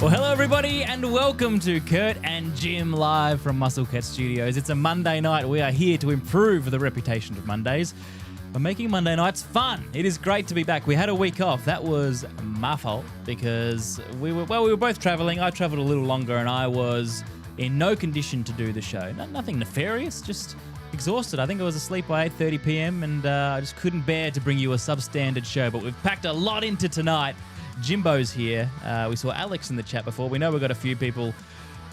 Well, hello everybody and welcome to Curt and Jim live from Muscle Cat Studios. It's a Monday night. We are here to improve the reputation of Mondays by making Monday nights fun. It is great to be back. We had a week off. That was my fault because we were both traveling. I traveled a little longer and I was in no condition to do the show. Nothing nefarious, just exhausted. I think I was asleep by 8:30 p.m. and I just couldn't bear to bring you a substandard show. But we've packed a lot into tonight. Jimbo's here. We saw Alex in the chat before. We know we've got a few people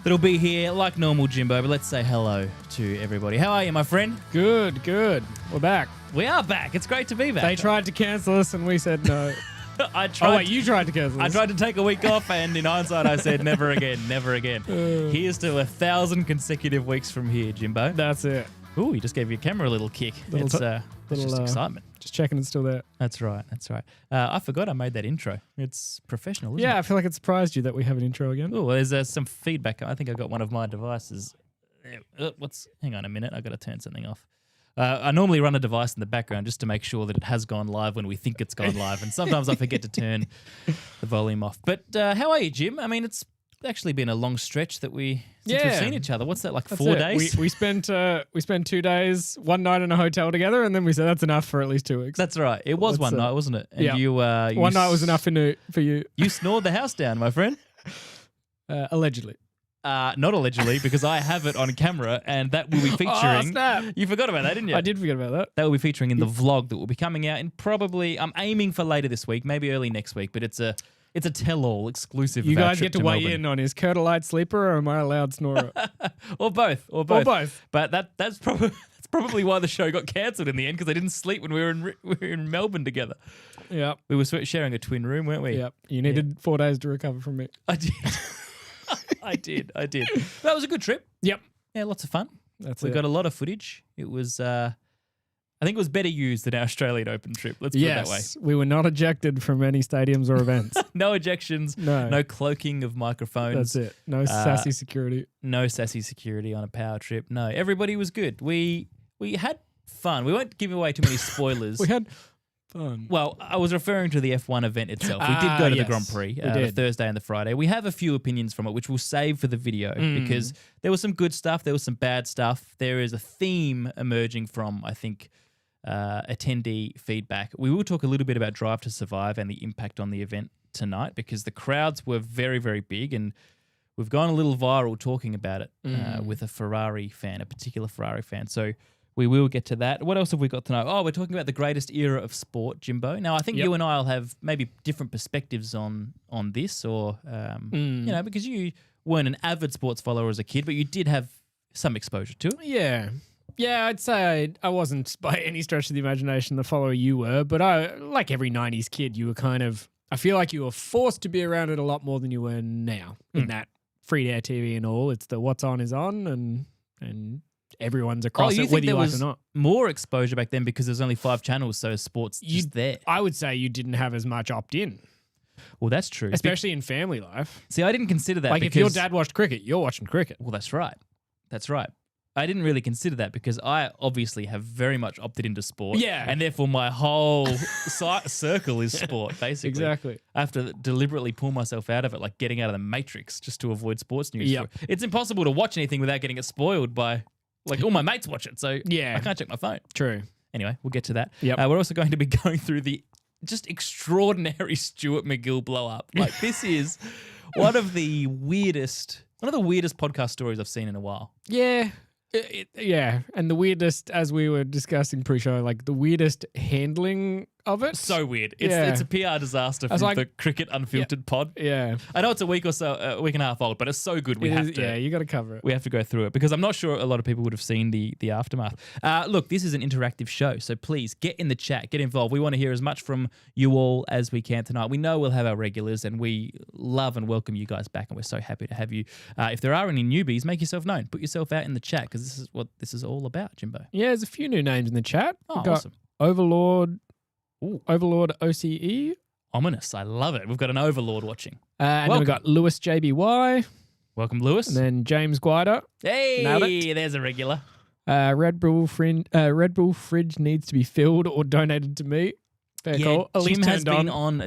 that'll be here like normal, Jimbo, but let's say hello to everybody. How are you, my friend? Good. We're back. We are back. It's great to be back. They tried to cancel us and we said no. I tried. Oh, wait, you tried to cancel us. I tried to take a week off and in hindsight I said never again, never again. Here's to 1,000 consecutive weeks from here, Jimbo. That's it. Ooh, you just gave your camera a little kick. It's just excitement. Just checking it's still there. That's right. I forgot I made that intro. It's professional, isn't it? Yeah, I feel like it surprised you that we have an intro again. Oh, well, there's some feedback. I think I got one of my devices. Hang on a minute. I got to turn something off. I normally run a device in the background just to make sure that it has gone live when we think it's gone live, and sometimes I forget to turn the volume off. But how are you, Jim? I mean, it's actually been a long stretch that since we've seen each other. What's that, like That's 4 it. days? We spent 2 days, one night in a hotel together, and then we said that's enough for at least 2 weeks. That's right. It was one night, wasn't it? And yeah. you, one night was enough for you. You snored the house down, my friend. Allegedly. Not allegedly, because I have it on camera, and that will be featuring. Oh, snap. You forgot about that, didn't you? I did forget about that. That will be featuring in the vlog that will be coming out in probably. I'm aiming for later this week, maybe early next week, but it's a tell-all exclusive. You of our guys trip get to weigh Melbourne. in on, is Curt a light sleeper or am I a loud snorer? or both. both. But that's probably why the show got cancelled in the end, because I didn't sleep when we were in Melbourne together. Yeah. We were sharing a twin room, weren't we? Yep. You needed 4 days to recover from me. I did. I did. That was a good trip. Yep. Yeah, lots of fun. We got a lot of footage. It was, I think it was better used than our Australian Open trip. Let's put it that way. We were not ejected from any stadiums or events. No ejections. No cloaking of microphones. That's it. No sassy security. No sassy security on a power trip. No, everybody was good. We had fun. We won't give away too many spoilers. We had fun. Well, I was referring to the F1 event itself. We did go to the Grand Prix the Thursday and the Friday. We have a few opinions from it, which we'll save for the video because there was some good stuff. There was some bad stuff. There is a theme emerging from, I think, attendee feedback. We will talk a little bit about Drive to Survive and the impact on the event tonight because the crowds were very, very big and we've gone a little viral talking about it with a particular Ferrari fan. So we will get to that. What else have we got tonight? Oh, we're talking about the greatest era of sport, Jimbo. Now, I think you and I will have maybe different perspectives on this or, because you weren't an avid sports follower as a kid, but you did have some exposure to it. Yeah. Yeah, I'd say I wasn't by any stretch of the imagination the follower you were, but like every 90s kid, you were I feel like you were forced to be around it a lot more than you were now in that free-to-air TV and all. It's the what's on is on and everyone's across it, whether you like it or not. More exposure back then because there's only 5 channels, so sports just there. I would say you didn't have as much opt-in. Well, that's true. Especially in family life. See, I didn't consider that. Like if your dad watched cricket, you're watching cricket. Well, that's right. I didn't really consider that because I obviously have very much opted into sport. Yeah. And therefore my whole circle is sport, basically. Exactly. I have to deliberately pull myself out of it, like getting out of the matrix just to avoid sports news. Yep. It's impossible to watch anything without getting it spoiled by, like, all my mates watch it. So I can't check my phone. True. Anyway, we'll get to that. Yep. We're also going to be going through the just extraordinary Stuart MacGill blow up. Like, this is one of the weirdest podcast stories I've seen in a while. Yeah. And the weirdest, as we were discussing pre-show, like the weirdest handling of it. So weird. It's a PR disaster from the Cricket Unfiltered pod. Yeah. I know it's a week and a half old, but it's so good. You got to cover it. We have to go through it because I'm not sure a lot of people would have seen the aftermath. Look, this is an interactive show, so please get in the chat, get involved. We want to hear as much from you all as we can tonight. We know we'll have our regulars, and we love and welcome you guys back, and we're so happy to have you. If there are any newbies, make yourself known. Put yourself out in the chat because this is what this is all about, Jimbo. Yeah, there's a few new names in the chat. Oh, awesome. Overlord OCE. Ominous. I love it. We've got an Overlord watching. And then we've got Lewis JBY. Welcome, Lewis. And then James Guider. Hey, there's a regular. Red Bull fridge needs to be filled or donated to me. Fair call.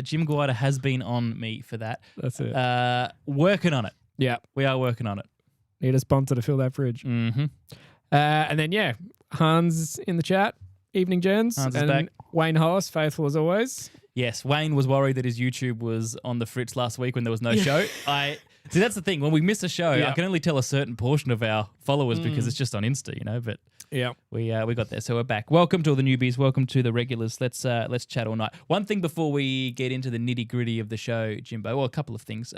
Jim Guider has been on me for that. That's it. Working on it. Yeah. We are working on it. Need a sponsor to fill that fridge. Mm-hmm. And then, Hans in the chat. Evening, gents. Hans is back. Wayne Hollis, faithful as always. Yes, Wayne was worried that his YouTube was on the fritz last week when there was no show. See, that's the thing. When we miss a show, I can only tell a certain portion of our followers because it's just on Insta, But we got there, so we're back. Welcome to all the newbies. Welcome to the regulars. Let's chat all night. One thing before we get into the nitty gritty of the show, Jimbo. Well, a couple of things.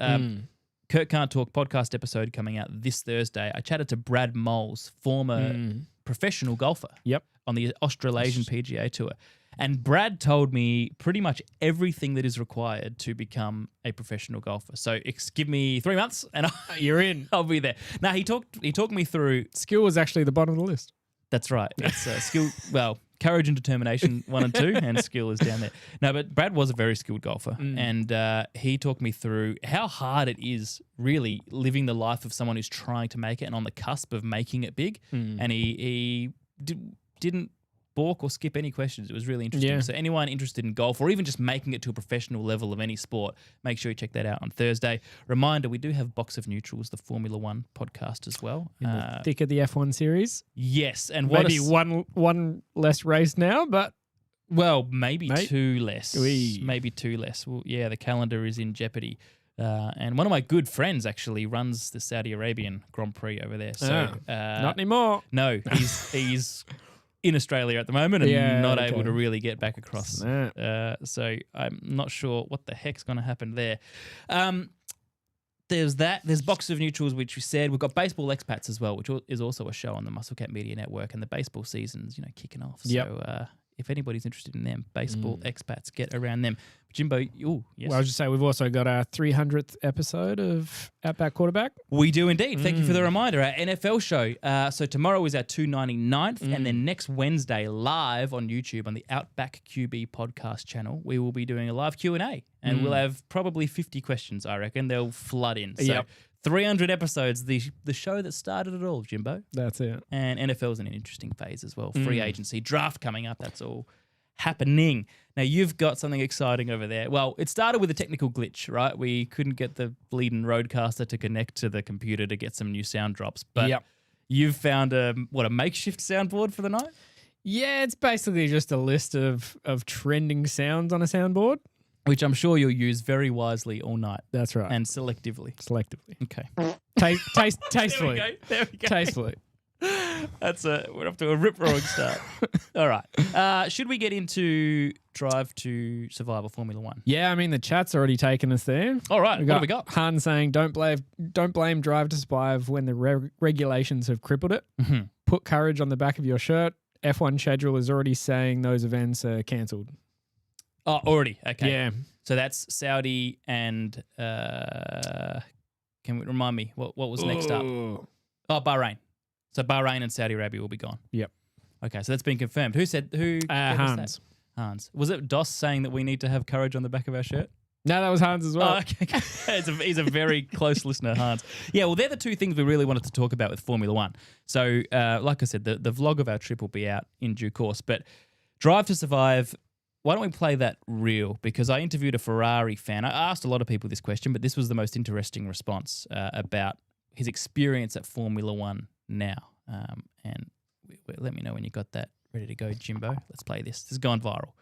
Curt Can't Talk podcast episode coming out this Thursday. I chatted to Brad Moles, former professional golfer. Yep. On the Australasian PGA Tour. And Brad told me pretty much everything that is required to become a professional golfer. So give me 3 months and you're in. I'll be there. Now, he talked me through... Skill was actually the bottom of the list. That's right. It's skill... Well, courage and determination, 1 and 2, and skill is down there. No, but Brad was a very skilled golfer. And he talked me through how hard it is really living the life of someone who's trying to make it and on the cusp of making it big. And he didn't balk or skip any questions. It was really interesting. Yeah. So anyone interested in golf or even just making it to a professional level of any sport, make sure you check that out on Thursday. Reminder, we do have Box of Neutrals, the Formula One podcast as well. In the thick of the F1 series. Yes. And maybe one less race now, but... Well, maybe two less. Maybe two less. Well, yeah, the calendar is in jeopardy. And one of my good friends actually runs the Saudi Arabian Grand Prix over there. So not anymore. No, he's in Australia at the moment and not able to really get back across. So I'm not sure what the heck's going to happen there. There's that. There's Box of Neutrals, which we said. We've got Baseball Expats as well, which is also a show on the Musclecat Media Network, and the baseball season's kicking off. Yep. So if anybody's interested in them, Baseball Expats, get around them. Jimbo, yes. Well, I was just saying we've also got our 300th episode of Outback Quarterback. We do indeed. Thank you for the reminder. Our NFL show. So tomorrow is our 299th, and then next Wednesday, live on YouTube on the Outback QB podcast channel, we will be doing a live Q&A, and we'll have probably 50 questions, I reckon. They'll flood in. So 300 episodes, the show that started it all, Jimbo. That's it. And NFL's in an interesting phase as well. Free agency, draft coming up, that's all happening. Now, you've got something exciting over there. Well, it started with a technical glitch, right? We couldn't get the bleeding Rodecaster to connect to the computer to get some new sound drops. But you've found a makeshift soundboard for the night? Yeah, it's basically just a list of trending sounds on a soundboard. Which I'm sure you'll use very wisely all night. That's right. And selectively. Okay. There Tastefully. we go. Tastefully. We're off to a rip-roaring start. All right. Should we get into Drive to Survive or Formula One? Yeah, I mean, the chat's already taken us there. All right. What have we got? Han saying, don't blame Drive to Survive when the regulations have crippled it. Mm-hmm. Put courage on the back of your shirt. F1 schedule is already saying those events are cancelled. Oh, already. Okay. Yeah. So that's Saudi and can we remind me what was next up? Oh, Bahrain. So Bahrain and Saudi Arabia will be gone. Yep. Okay, so that's been confirmed. Who said who? Hans. Hans. Was it Doss saying that we need to have courage on the back of our shirt? No, that was Hans as well. Oh, okay. He's a very close listener, Hans. Yeah, well, they're the two things we really wanted to talk about with Formula One. So, like I said, the vlog of our trip will be out in due course. But Drive to Survive, why don't we play that reel? Because I interviewed a Ferrari fan. I asked a lot of people this question, but this was the most interesting response about his experience at Formula One now. And let me know when you got that ready to go, Jimbo. Let's play this. This has gone viral.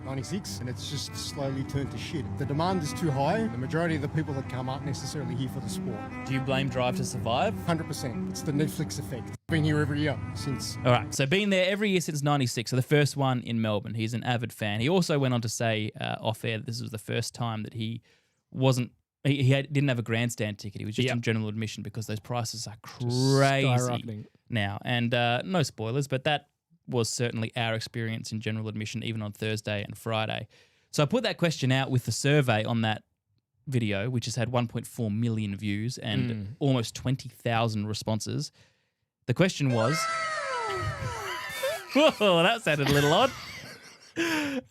96, and it's just slowly turned to shit. The demand is too high. The majority of the people that come aren't necessarily here for the sport. Do you blame Drive to Survive? 100%. It's the Netflix effect. Been here every year since. All right, so been there every year since 96, so the first one in Melbourne. He's an avid fan. He also went on to say off air that this was the first time that he wasn't, didn't have a grandstand ticket. He was just in general admission because those prices are crazy now. And no spoilers, but that was certainly our experience in general admission, even on Thursday and Friday. So I put that question out with the survey on that video, which has had 1.4 million views and almost 20,000 responses. The question was, whoa, that sounded a little odd.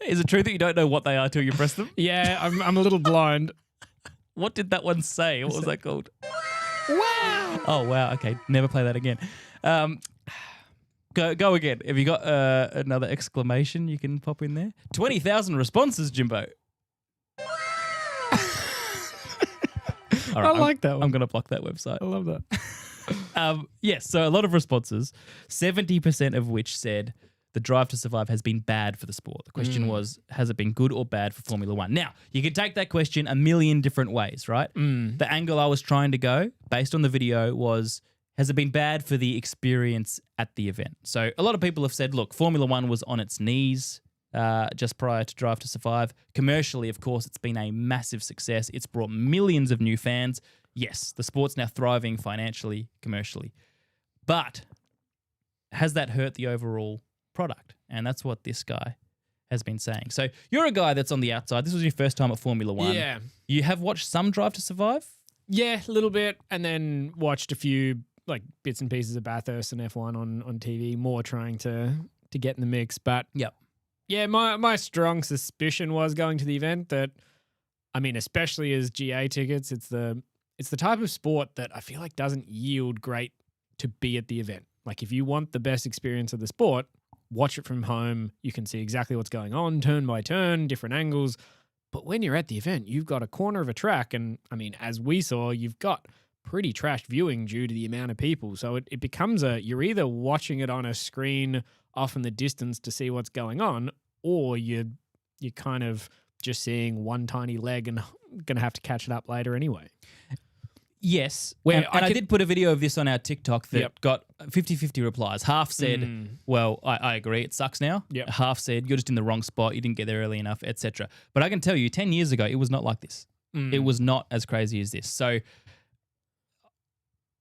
Is it true that you don't know what they are till you press them? Yeah, I'm a little blind. What did that one say? What was that called? Wow. Oh, wow. Okay, never play that again. Go again. Have you got another exclamation you can pop in there? 20,000 responses, Jimbo. All right, I like that one. I'm going to block that website. I love that. Yes, so a lot of responses, 70% of which said the Drive to Survive has been bad for the sport. The question was, has it been good or bad for Formula One? Now, you can take that question a million different ways, right? The angle I was trying to go, based on the video, was, has it been bad for the experience at the event? So a lot of people have said, look, Formula One was on its knees just prior to Drive to Survive. Commercially, of course, it's been a massive success. It's brought millions of new fans. Yes, the sport's now thriving financially, commercially. But has that hurt the overall product? And that's what this guy has been saying. So you're a guy that's on the outside. This was your first time at Formula One. Yeah. You have watched some Drive to Survive? Yeah, a little bit, and then watched a few like bits and pieces of Bathurst and F1 on TV, more trying to get in the mix. But yeah, my strong suspicion was going to the event that, I mean, especially as GA tickets, it's the type of sport that I feel like doesn't yield great to be at the event. Like if you want the best experience of the sport, watch it from home. You can see exactly what's going on, turn by turn, different angles. But when you're at the event, you've got a corner of a track. And I mean, as we saw, you've got pretty trashed viewing due to the amount of people. So it becomes you're either watching it on a screen off in the distance to see what's going on, or you're kind of just seeing one tiny leg and going to have to catch it up later anyway. Yes. And I did put a video of this on our TikTok that got 50-50 replies. Half said, well, I agree, it sucks now. Half said, you're just in the wrong spot, you didn't get there early enough, etc. But I can tell you, 10 years ago, it was not like this. It was not as crazy as this. So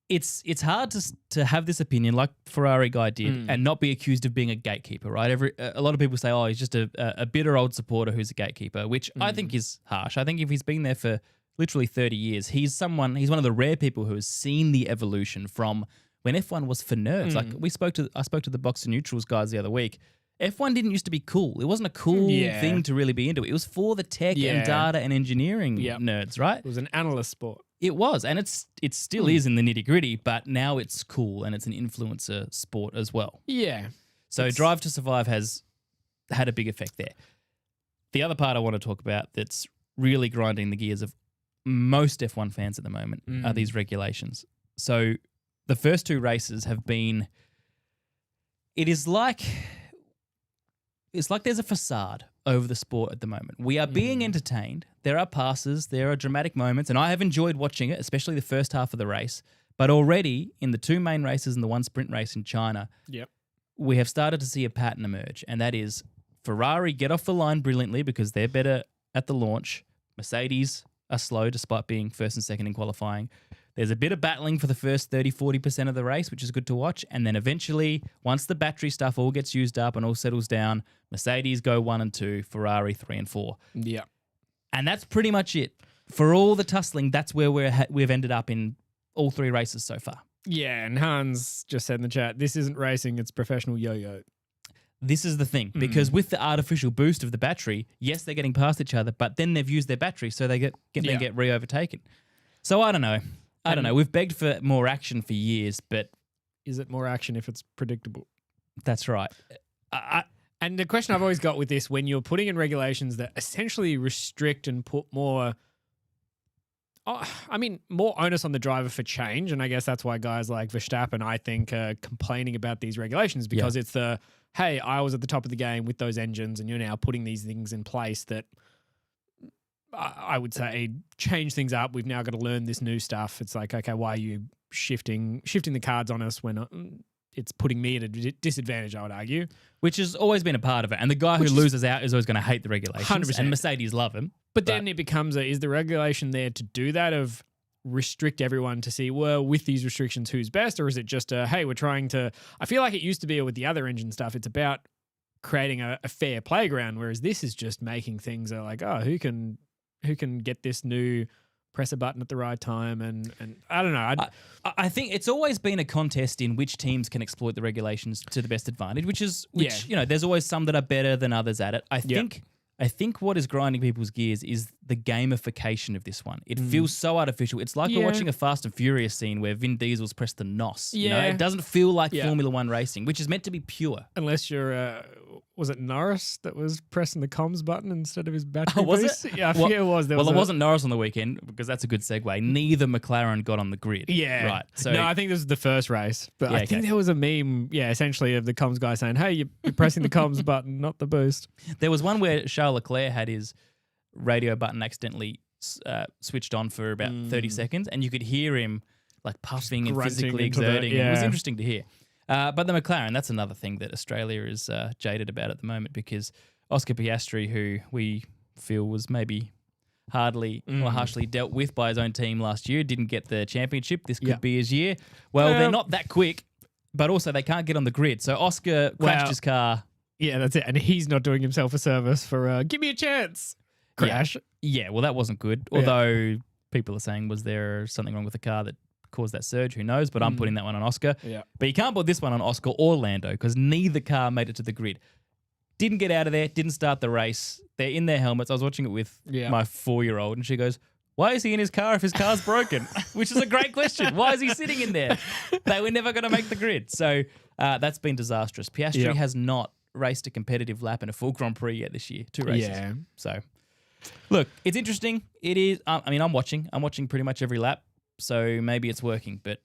it's hard to have this opinion like Ferrari guy did and not be accused of being a gatekeeper, right? A lot of people say, oh, he's just a bitter old supporter who's a gatekeeper, which I think is harsh. I think if he's been there for literally 30 years, he's one of the rare people who has seen the evolution from when F1 was for nerds. Like I spoke to the Box and Neutrals guys the other week. F1 didn't used to be cool. It wasn't a cool thing to really be into. It was for the tech and data and engineering nerds, right? It was an analyst sport. It was, and it still is in the nitty-gritty, but now it's cool and it's an influencer sport as well. Yeah. So Drive to Survive has had a big effect there. The other part I want to talk about that's really grinding the gears of most F1 fans at the moment are these regulations. So the first two races have been, it's like there's a facade over the sport at the moment. We are being entertained. There are passes, there are dramatic moments, and I have enjoyed watching it, especially the first half of the race. But already in the two main races and the one sprint race in China, we have started to see a pattern emerge, and that is Ferrari get off the line brilliantly because they're better at the launch. Mercedes are slow despite being first and second in qualifying. There's a bit of battling for the first 30-40% of the race, which is good to watch. And then eventually, once the battery stuff all gets used up and all settles down, Mercedes go 1 and 2, Ferrari 3 and 4. Yeah. And that's pretty much it. For all the tussling, that's where we've ended up in all three races so far. Yeah, and Hans just said in the chat, this isn't racing, it's professional yo-yo. This is the thing, because with the artificial boost of the battery, yes, they're getting past each other, but then they've used their battery, so they get re-overtaken. So I don't know. I don't know. We've begged for more action for years, but is it more action if it's predictable? That's right. And the question I've always got with this, when you're putting in regulations that essentially restrict and put more onus on the driver for change, and I guess that's why guys like Verstappen, I think, are complaining about these regulations because it's hey, I was at the top of the game with those engines and you're now putting these things in place that I would say change things up. We've now got to learn this new stuff. It's like, okay, why are you shifting the cards on us when it's putting me at a disadvantage, I would argue. Which has always been a part of it. And the guy who loses out is always going to hate the regulations. 100%. And Mercedes love him. But then it becomes is the regulation there to do that, of restrict everyone to see, well, with these restrictions, who's best? Or is it just hey, we're trying to, I feel like it used to be with the other engine stuff, it's about creating a fair playground, whereas this is just making things like, oh, who can get this new, press a button at the right time, and I don't know. I think it's always been a contest in which teams can exploit the regulations to the best advantage, which there's always some that are better than others at it. I think what is grinding people's gears is the gamification of this one. It feels so artificial. It's like we're watching a Fast and Furious scene where Vin Diesel's pressed the NOS. Yeah. You know? It doesn't feel like Formula One racing, which is meant to be pure. Unless you're, was it Norris that was pressing the comms button instead of his battery was boost? it? Yeah, I forget it was. It wasn't Norris on the weekend, because that's a good segue. Neither McLaren got on the grid. Yeah. Right. So no, I think this was the first race. But I think there was a meme, essentially, of the comms guy saying, hey, you're pressing the comms button, not the boost. There was one where Charles Leclerc had his radio button accidentally switched on for about 30 seconds, and you could hear him like puffing and physically exerting. It was interesting to hear. But the McLaren, that's another thing that Australia is jaded about at the moment, because Oscar Piastri, who we feel was maybe harshly dealt with by his own team last year, didn't get the championship. This could be his year. Well, they're not that quick, but also they can't get on the grid. So Oscar crashed his car. Yeah, that's it. And he's not doing himself a service for give me a chance. Crash. Yeah, well, that wasn't good. Although people are saying, was there something wrong with the car that caused that surge? Who knows? But I'm putting that one on Oscar. Yeah. But you can't put this one on Oscar or Lando, because neither car made it to the grid. Didn't get out of there, didn't start the race. They're in their helmets. I was watching it with my 4-year-old, and she goes, why is he in his car if his car's broken? Which is a great question. Why is he sitting in there? They were never going to make the grid. So that's been disastrous. Piastri has not raced a competitive lap in a full Grand Prix yet this year. 2 races. Yeah. So, look, it's interesting. It is. I'm watching. I'm watching pretty much every lap. So maybe it's working, but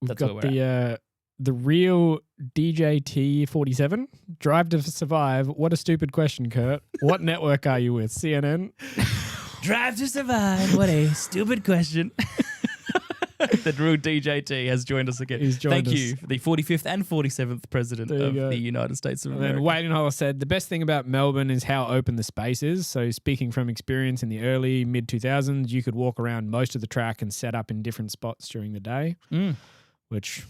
that's where we're at. The real DJT 47, Drive to Survive. What a stupid question, Curt. What network are you with? CNN? Drive to Survive. What a stupid question. The real DJT has joined us again. Thank you, the 45th and 47th President of the United States of America. And Wayne Holler said, the best thing about Melbourne is how open the space is. So speaking from experience in the early, mid-2000s, you could walk around most of the track and set up in different spots during the day, which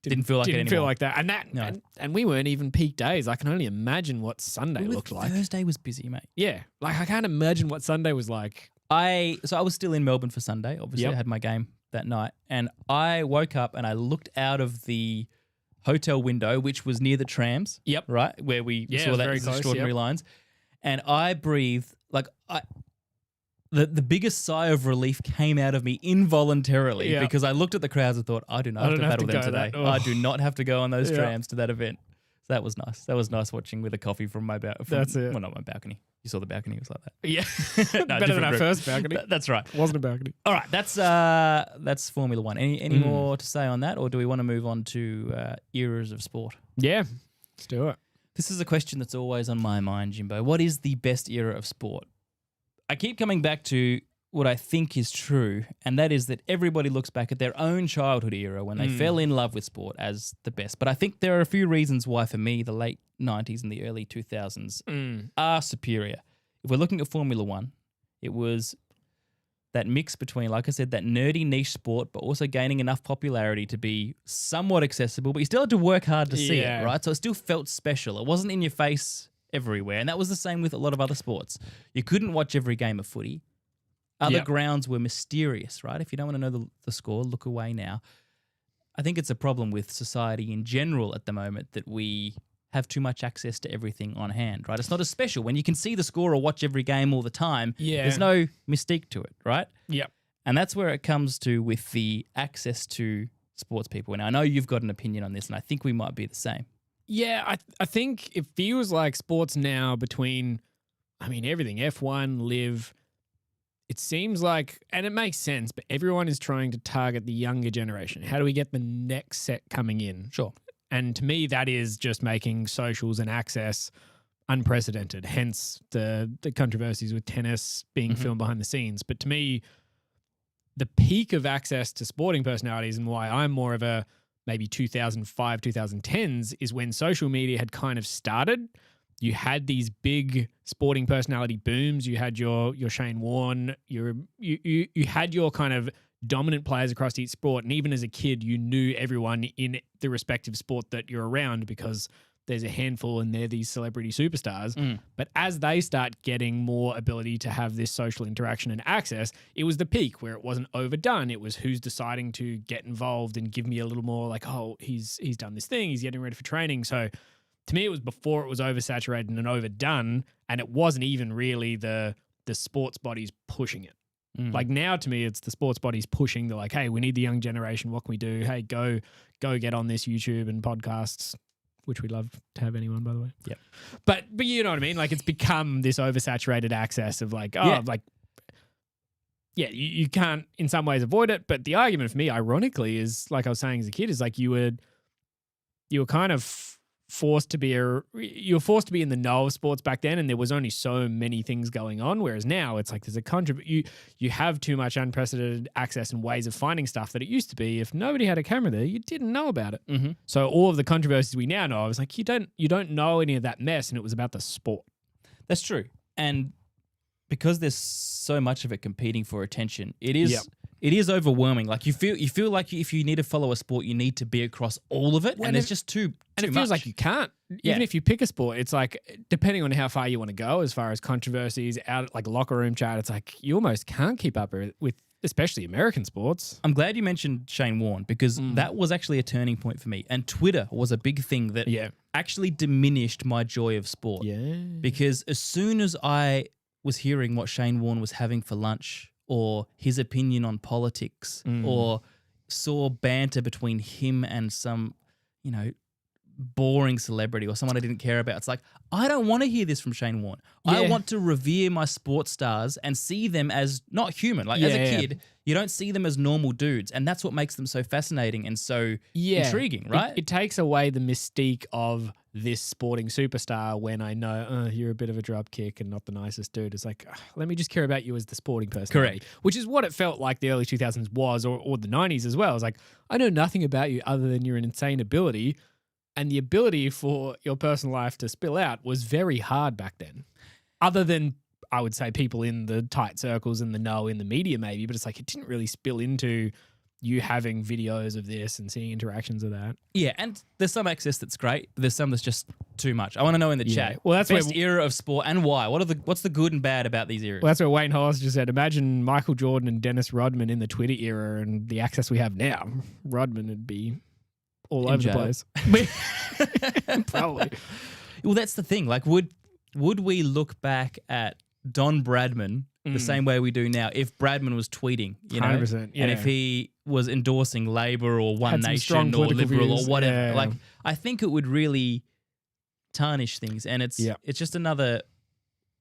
didn't feel like it anymore. Feel like that. And we weren't even peak days. I can only imagine what Sunday looked like. Thursday was busy, mate. Yeah. Like, I can't imagine what Sunday was like. I was still in Melbourne for Sunday. Obviously, I had my game that night, and I woke up and I looked out of the hotel window, which was near the trams. Yep. Right? Where we saw that extraordinary lines. And I breathed, like, the biggest sigh of relief came out of me involuntarily because I looked at the crowds and thought, I do not have to battle them today. I do not have to go on those trams to that event. So that was nice. That was nice watching with a coffee from my balcony. That's it. Well, not my balcony. You saw the balcony. It was like that. Yeah. No, better than our first balcony. That's right. Wasn't a balcony. All right. That's Formula One. Any more to say on that, or do we want to move on to eras of sport? Yeah. Let's do it. This is a question that's always on my mind, Jimbo. What is the best era of sport? I keep coming back to what I think is true, and that is that everybody looks back at their own childhood era when they fell in love with sport as the best. But I think there are a few reasons why, for me, the late 90s and the early 2000s are superior. If we're looking at Formula One, it was that mix between, like I said, that nerdy niche sport, but also gaining enough popularity to be somewhat accessible, but you still had to work hard to see it, right? So it still felt special. It wasn't in your face everywhere. And that was the same with a lot of other sports. You couldn't watch every game of footy. Other grounds were mysterious, right? If you don't want to know the score, look away now. I think it's a problem with society in general at the moment that we have too much access to everything on hand, right? It's not as special. When you can see the score or watch every game all the time, there's no mystique to it, right? Yep. And that's where it comes to with the access to sports people. And I know you've got an opinion on this, and I think we might be the same. Yeah, I think it feels like sports now between, everything, F1, Live, it seems like, and it makes sense, but everyone is trying to target the younger generation. How do we get the next set coming in? Sure. And to me, that is just making socials and access unprecedented. Hence the controversies with tennis being filmed behind the scenes. But to me, the peak of access to sporting personalities and why I'm more of a maybe 2005, 2010s is when social media had kind of started. You had these big sporting personality booms. You had your Shane Warne. You had your kind of dominant players across each sport. And even as a kid, you knew everyone in the respective sport that you're around because there's a handful and they're these celebrity superstars. But as they start getting more ability to have this social interaction and access, it was the peak where it wasn't overdone. It was who's deciding to get involved and give me a little more like, oh, he's done this thing. He's getting ready for training. So to me, it was before it was oversaturated and overdone. And it wasn't even really the sports bodies pushing it. Like now to me, it's the sports bodies pushing the like, hey, we need the young generation. What can we do? Hey, go get on this YouTube and podcasts, which we'd love to have anyone, by the way. Yeah. But you know what I mean? Like it's become this oversaturated access of like, you can't in some ways avoid it. But the argument for me, ironically, is like I was saying as a kid, is like you were kind of forced to be in the know of sports back then, and there was only so many things going on. Whereas now it's like there's you have too much unprecedented access and ways of finding stuff that it used to be. If nobody had a camera there, you didn't know about it. So all of the controversies we now know, I was like, you don't know any of that mess, and it was about the sport. That's true, and because there's so much of it competing for attention, it is overwhelming. Like you feel like if you need to follow a sport, you need to be across all of it, and there's just too and it much. feels like you can't. Even if you pick a sport, it's like depending on how far you want to go as far as controversies out like locker room chat, it's like you almost can't keep up with especially American sports. I'm glad you mentioned Shane Warne because that was actually a turning point for me, and Twitter was a big thing that actually diminished my joy of sport. Yeah, because as soon as I was hearing what Shane Warne was having for lunch, or his opinion on politics, or saw banter between him and some, boring celebrity or someone I didn't care about. It's like, I don't want to hear this from Shane Warne. Yeah. I want to revere my sports stars and see them as not human. Like as a kid, you don't see them as normal dudes. And that's what makes them so fascinating and so intriguing, right? It takes away the mystique of this sporting superstar when I know you're a bit of a dropkick and not the nicest dude. It's like, let me just care about you as the sporting person. Correct. Which is what it felt like the early 2000s was, or the 90s as well. It's like, I know nothing about you other than your insane ability. And the ability for your personal life to spill out was very hard back then. Other than, I would say, people in the tight circles and the know in the media maybe, but it's like it didn't really spill into you having videos of this and seeing interactions of that. Yeah, and there's some access that's great, but there's some that's just too much. I want to know in the chat. Well, that's best era of sport and why. What's the good and bad about these eras? Well, that's what Wayne Hollis just said. Imagine Michael Jordan and Dennis Rodman in the Twitter era and the access we have now. Rodman would be all over the place. Probably. Well, that's the thing. Like, would we look back at Don Bradman the same way we do now if Bradman was tweeting, 100%, and if he was endorsing Labor or One Nation or Liberal views, or whatever? Like, I think it would really tarnish things, and it's just another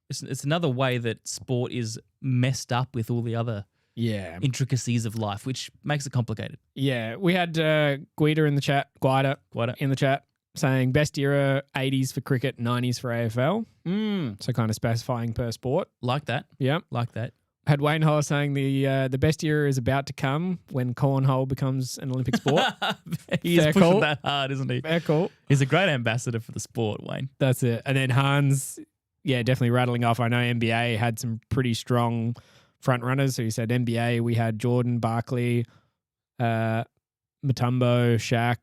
it's another way that sport is messed up with all the other intricacies of life, which makes it complicated. Yeah, we had Guida in the chat, Guida in the chat saying best era 80s for cricket, 90s for AFL. So kind of specifying per sport. Like that. Yeah, like that. Had Wayne Hollis saying the best era is about to come when cornhole becomes an Olympic sport. He's pushing that hard, isn't he? Fair call. He's a great ambassador for the sport, Wayne. That's it. And then Hans, definitely rattling off. I know NBA had some pretty strong front runners. So he said NBA, we had Jordan, Barkley, Mutombo, Shaq,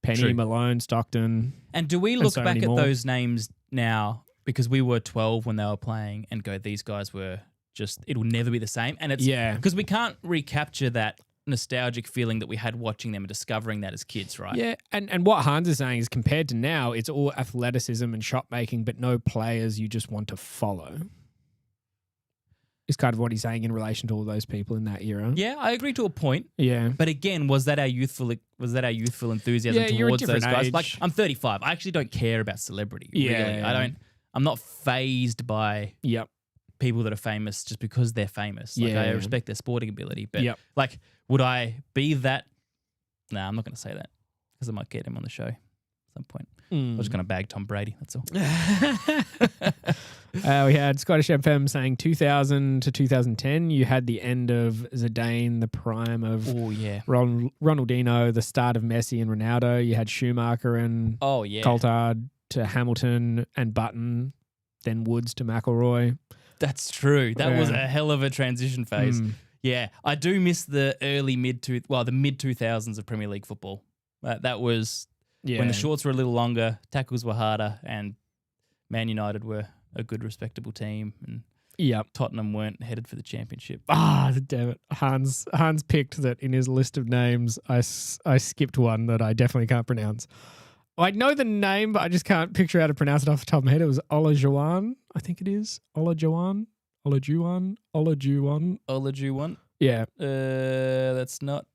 Penny, Malone, Stockton. And do we look back at those names now, because we were 12 when they were playing, and go, these guys were just, it'll never be the same? And it's because we can't recapture that nostalgic feeling that we had watching them and discovering that as kids, right? Yeah, and what Hans is saying is compared to now, it's all athleticism and shot making, but no players you just want to follow. Is kind of what he's saying in relation to all those people in that era. Yeah, I agree to a point. Yeah, but again, was that our youthful enthusiasm towards those guys? Age. Like, I'm 35. I actually don't care about celebrity. Yeah, really. I'm not fazed by people that are famous just because they're famous. Like, I respect their sporting ability, but like, would I be that? Nah, I'm not going to say that because I might get him on the show. some point. I was just going to bag Tom Brady. That's all. We had Scottish FM saying 2000 to 2010. You had the end of Zidane, the prime of Ronaldinho, the start of Messi and Ronaldo. You had Schumacher and Coulthard to Hamilton and Button, then Woods to McIlroy. That's true. That was a hell of a transition phase. Yeah, I do miss the mid 2000s of Premier League football. That was when the shorts were a little longer, tackles were harder, and Man United were a good, respectable team. And Tottenham weren't headed for the championship. Damn it. Hans picked that in his list of names. I skipped one that I definitely can't pronounce. I know the name, but I just can't picture how to pronounce it off the top of my head. It was Olajuwon, I think it is. Olajuwon. Yeah. That's not.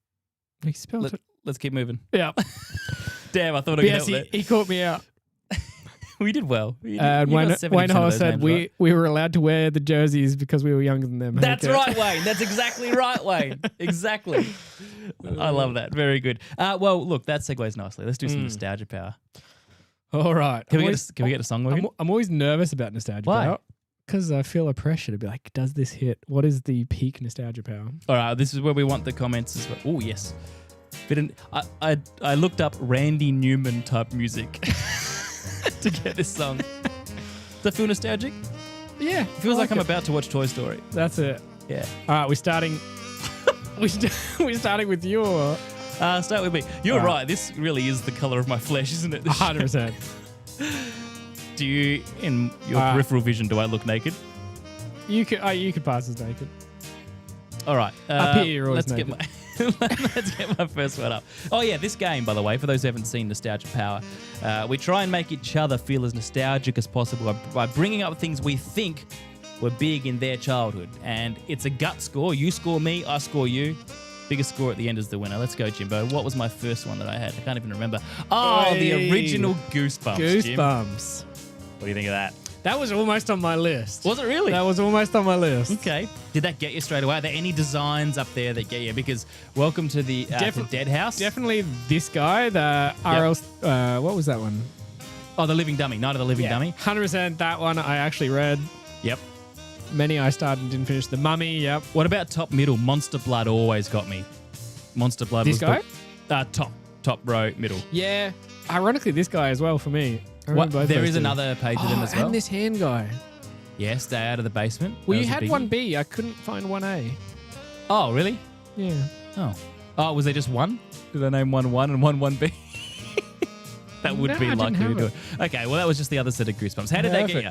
He spelled it. Let's keep moving. Yeah. Damn, I thought I could help that. He caught me out. We did well. Wayne Hall said we were allowed to wear the jerseys because we were younger than them. That's right, Wayne. That's exactly right, Wayne. Exactly. I love that. Very good. Well, look, that segues nicely. Let's do some nostalgia power. All right. Can we get a song working? I'm always nervous about nostalgia power. Because I feel a pressure to be like, does this hit? What is the peak nostalgia power? All right, this is where we want the comments as well. Oh, yes. I looked up Randy Newman type music to get this song. Does that feel nostalgic? Yeah. It feels like I'm about to watch Toy Story. That's it. Yeah. All right, we're starting with you. Start with me. You're right. This really is the color of my flesh, isn't it? 100%. Do you, in your peripheral vision, do I look naked? You could pass as naked. All right. Up here, you're always naked. Let's get my first one up. Oh, yeah, this game, by the way, for those who haven't seen Nostalgia Power, we try and make each other feel as nostalgic as possible by bringing up things we think were big in their childhood. And it's a gut score. You score me, I score you. Biggest score at the end is the winner. Let's go, Jimbo. What was my first one that I had? I can't even remember. Oh, the original Goosebumps, Goosebumps. Jim. What do you think of that? That was almost on my list. Was it really? That was almost on my list. Okay. Did that get you straight away? Are there any designs up there that get you? Because welcome to the to Dead House. Definitely this guy, the RL... what was that one? Oh, the Living Dummy. Night of the Living Dummy. 100% that one I actually read. Yep. Many I started and didn't finish. The Mummy, yep. What about top middle? Monster Blood always got me. Monster Blood was guy? Top row, middle. Yeah. Ironically, this guy as well for me. There is another page of them as well. And this hand guy. Yeah, Stay Out of the Basement. Well, you had 1B. I couldn't find 1A. Oh, really? Yeah. Oh, was there just one? Did I name 1-1 and 1-1B? That would be likely to do it. Okay, well, that was just the other set of Goosebumps. How did they get you?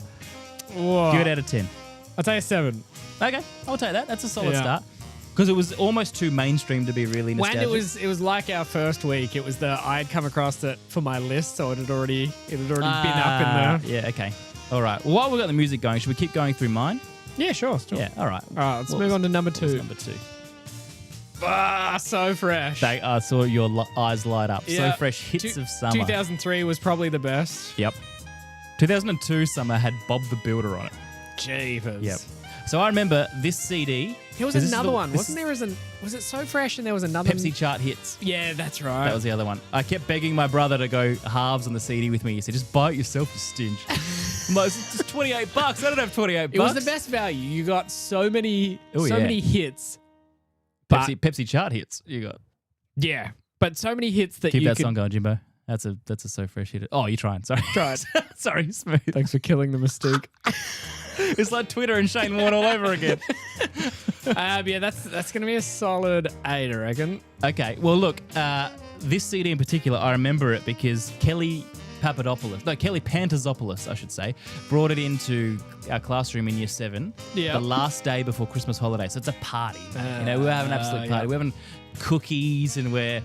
Whoa. Give it out of 10. I'll tell you 7. Okay, I'll take that. That's a solid start. Because it was almost too mainstream to be really nostalgic. When it was like our first week. It was I had come across it for my list, so it had already been up in there. Yeah, okay. All right. Well, while we've got the music going, should we keep going through mine? Yeah, sure. Yeah, all right. All right, let's move on to number 2. Number 2. So fresh. I saw your eyes light up. Yeah. So fresh. Hits of summer. 2003 was probably the best. Yep. 2002 summer had Bob the Builder on it. Jeepers. Yep. So I remember this CD. There was another one, wasn't there? Was it So Fresh and there was another Pepsi Chart Hits. Yeah, that's right. That was the other one. I kept begging my brother to go halves on the CD with me. He said, just buy it yourself, you stinge. It's just $28. I don't have $28. It was the best value. You got so many hits. Pepsi Chart Hits you got. Yeah, but so many hits that Keep that song going, Jimbo. That's a So Fresh hit. Oh, you're trying. Sorry. Tried. Sorry, Smooth. Thanks for killing the mystique. It's like Twitter and Shane Warne all over again. Yeah, that's going to be a solid 8, I reckon. Okay. Well, look, this CD in particular, I remember it because Kelly Pantazopoulos, I should say, brought it into our classroom in Year 7 the last day before Christmas holiday. So it's a party. We were having an absolute party. We're having cookies and we're,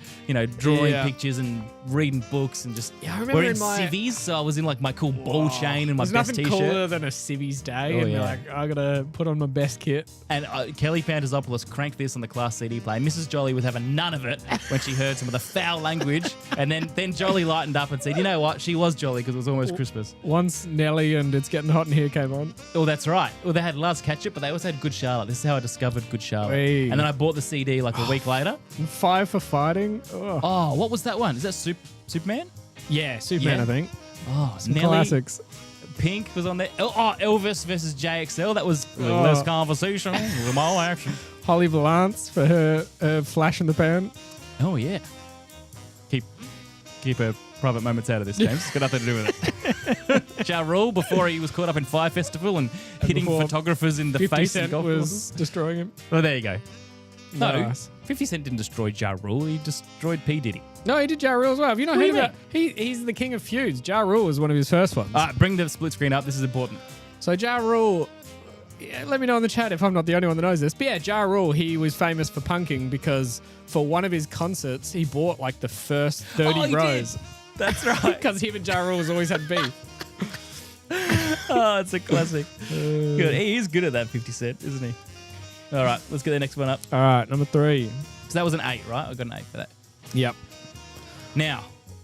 drawing pictures and reading books and just we're in civvies. So I was in like my cool ball chain and my best t-shirt. There's nothing cooler than a civvies day and you're like, I gotta put on my best kit. And Kelly Pantazopoulos cranked this on the class CD player. Mrs. Jolly was having none of it when she heard some of the foul language. And then Jolly lightened up and said, you know what? She was jolly because it was almost Christmas. Once Nelly and It's Getting Hot in Here came on. Oh, that's right. Well, they had Lars Ketchup, but they also had Good Charlotte. This is how I discovered Good Charlotte. Hey. And then I bought the CD like a week later. And 5 for Fighting. Oh, what was that one? Is that Superman? Yeah, Superman, Yeah. I think. Oh, Some Nelly. classics. Pink was on there. Oh, Elvis versus JXL. That was Oh. less conversation, more action. Holly Valance for her flash in the pan. Oh, yeah. Keep her private moments out of this, James. It's got nothing to do with it. Ja Rule, before he was caught up in Fire Festival and hitting before photographers in the 50 face. Cent and was destroying him. Well, there you go. No, Nice. 50 Cent didn't destroy Ja Rule. He destroyed P. Diddy. No, he did Ja Rule as well. Have you not What heard do you about? He's the king of feuds. Ja Rule was one of his first ones. All right, bring the split screen up. This is important. So Ja Rule, yeah, let me know in the chat if I'm not the only one that knows this. But yeah, Ja Rule, he was famous for punking because for one of his concerts, he bought like the first 30 rows. That's right. Because him and Ja Rule has always had beef. Oh, it's a classic. Good. He is good at that 50 Cent, isn't he? All right, let's get the next one up. All right, number 3. So that was an 8, right? I got an 8 for that. Yep. Now,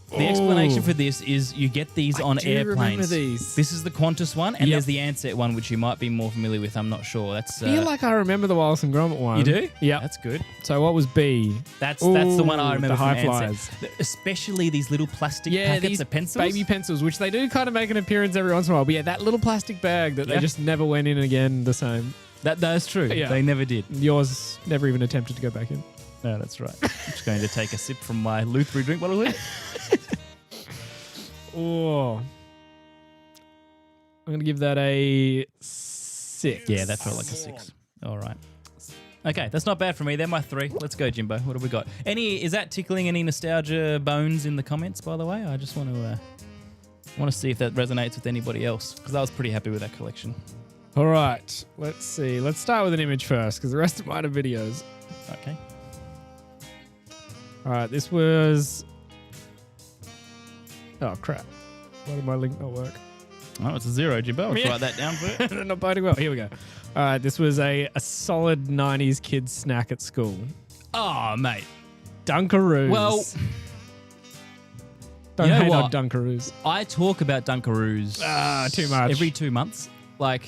the explanation for this is you get these on do airplanes. remember these. This is the Qantas one, and Yep. there's the Ansett one, which you might be more familiar with. I'm not sure. That's I feel like I remember the Wallace and Gromit one. you do? Yeah. That's good. So what was B? That's the one I Ooh, remember the from high Ansett. flyers. Especially these little plastic Yeah, packets these of pencils. baby pencils, which they do kind of make an appearance every once in a while. But yeah, that little plastic bag that Yeah. they just never went in again the same. That's true. Yeah. They never did. Yours never even attempted to go back in. No, that's right. I'm just going to take a sip from my Luthery drink bottle here. Oh. I'm going to give that a 6. Yeah, that felt like a 6. All right. Okay, that's not bad for me. They're my 3. Let's go, Jimbo. What have we got? Is that tickling any nostalgia bones in the comments, by the way? I just want to see if that resonates with anybody else, because I was pretty happy with that collection. All right. Let's see. Let's start with an image first because the rest of mine are videos. Okay. All right. This was... Oh, crap. Why did my link not work? Oh, it's a 0, Jimbo. Let's write that down for you. They're not boding well. Here we go. All right. This was a solid 90s kids snack at school. Oh, mate. Dunkaroos. Well, don't you know hate on what? Dunkaroos. I talk about Dunkaroos Too much. every 2 months. Like,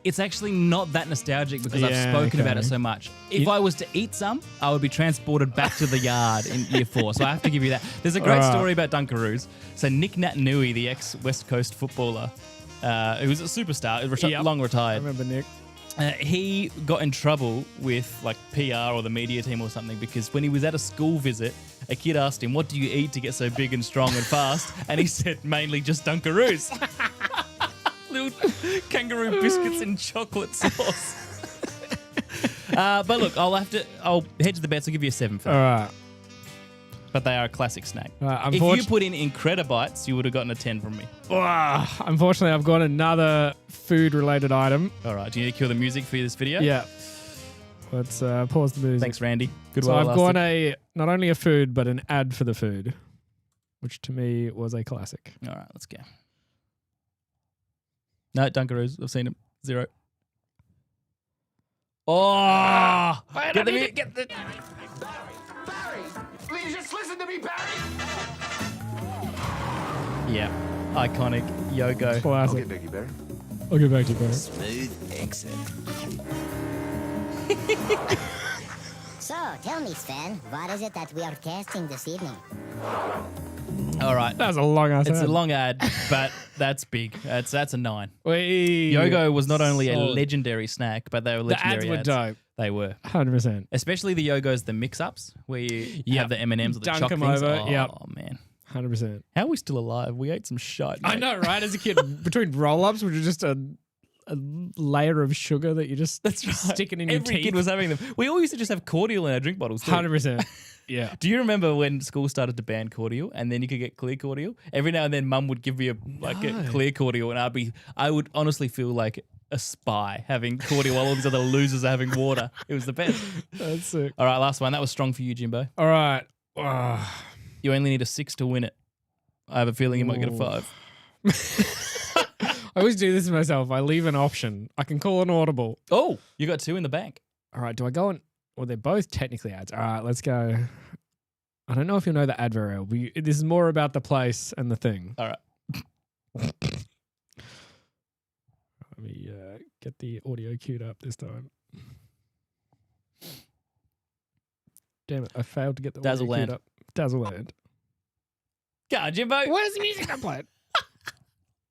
it's actually not that nostalgic because I've Yeah, spoken about it okay. so much. If I was to eat some, I would be transported back to the yard in year 4. So I have to give you that. There's a great story about Dunkaroos. So Nick Natanui, the ex-West Coast footballer, who was a superstar, long I retired. remember Nick. He got in trouble with like PR or the media team or something because when he was at a school visit, a kid asked him, "What do you eat to get so big and strong and fast?" And he said, "Mainly just Dunkaroos." Little kangaroo biscuits in chocolate sauce. But look, I'll hedge the bets. I'll give you a 7 for All that. right. But they are a classic snack. If Unfortunately, you put in Incredibites, you would have gotten a 10 from me. unfortunately, I've got another food-related item. All right. Do you need to kill the music for this video? Yeah. Let's pause the music. Thanks, Randy. Good So while it I've got lasted. not only a food, but an ad for the food, which to me was a classic. All right, let's go. No, Dunkaroos. I've seen them. 0. Oh! Get the Barry! Please just listen to me, Barry! Yeah. Iconic Yogo. Classic. Becky, Barry. I'll get back to you, Barry. Smooth exit. So, tell me, Sven, what is it that we are casting this evening? All right. That was a long ass It's ad. a long ad, but that's big. That's a 9. Wee. Yogo was not only a Solid. legendary snack, but they were The ads legendary were dope. They were. 100%. Especially the Yogos, the mix-ups, where you Yep. have the M&Ms or the Dunk choc 'em things. over, Oh, yep. man. 100%. How are we still alive? We ate some shite. I mate. know, right? As a kid, between roll-ups, which are just a layer of sugar that you just sticking in your Every teeth. kid was having them. We all used to just have cordial in our drink bottles too. 100%. Yeah. Do you remember when school started to ban cordial and then you could get clear cordial? Every now and then mum would give me a clear cordial and I would honestly feel like a spy having cordial while all these other losers are having water. It was the best. That's sick. All right, last one. That was strong for you, Jimbo. All right. You only need a 6 to win it. I have a feeling you might get a 5. I always do this to myself. I leave an option. I can call an audible. Oh, you got 2 in the bank. All right. Do I go on? Well, they're both technically ads. All right. Let's go. I don't know if you'll know the ad very well. This is more about the place and the thing. All right. Let me get the audio queued up this time. Damn it. I failed to get the audio Dazzleland. queued up. Dazzleland. Go on, Jimbo. Where's the music I played?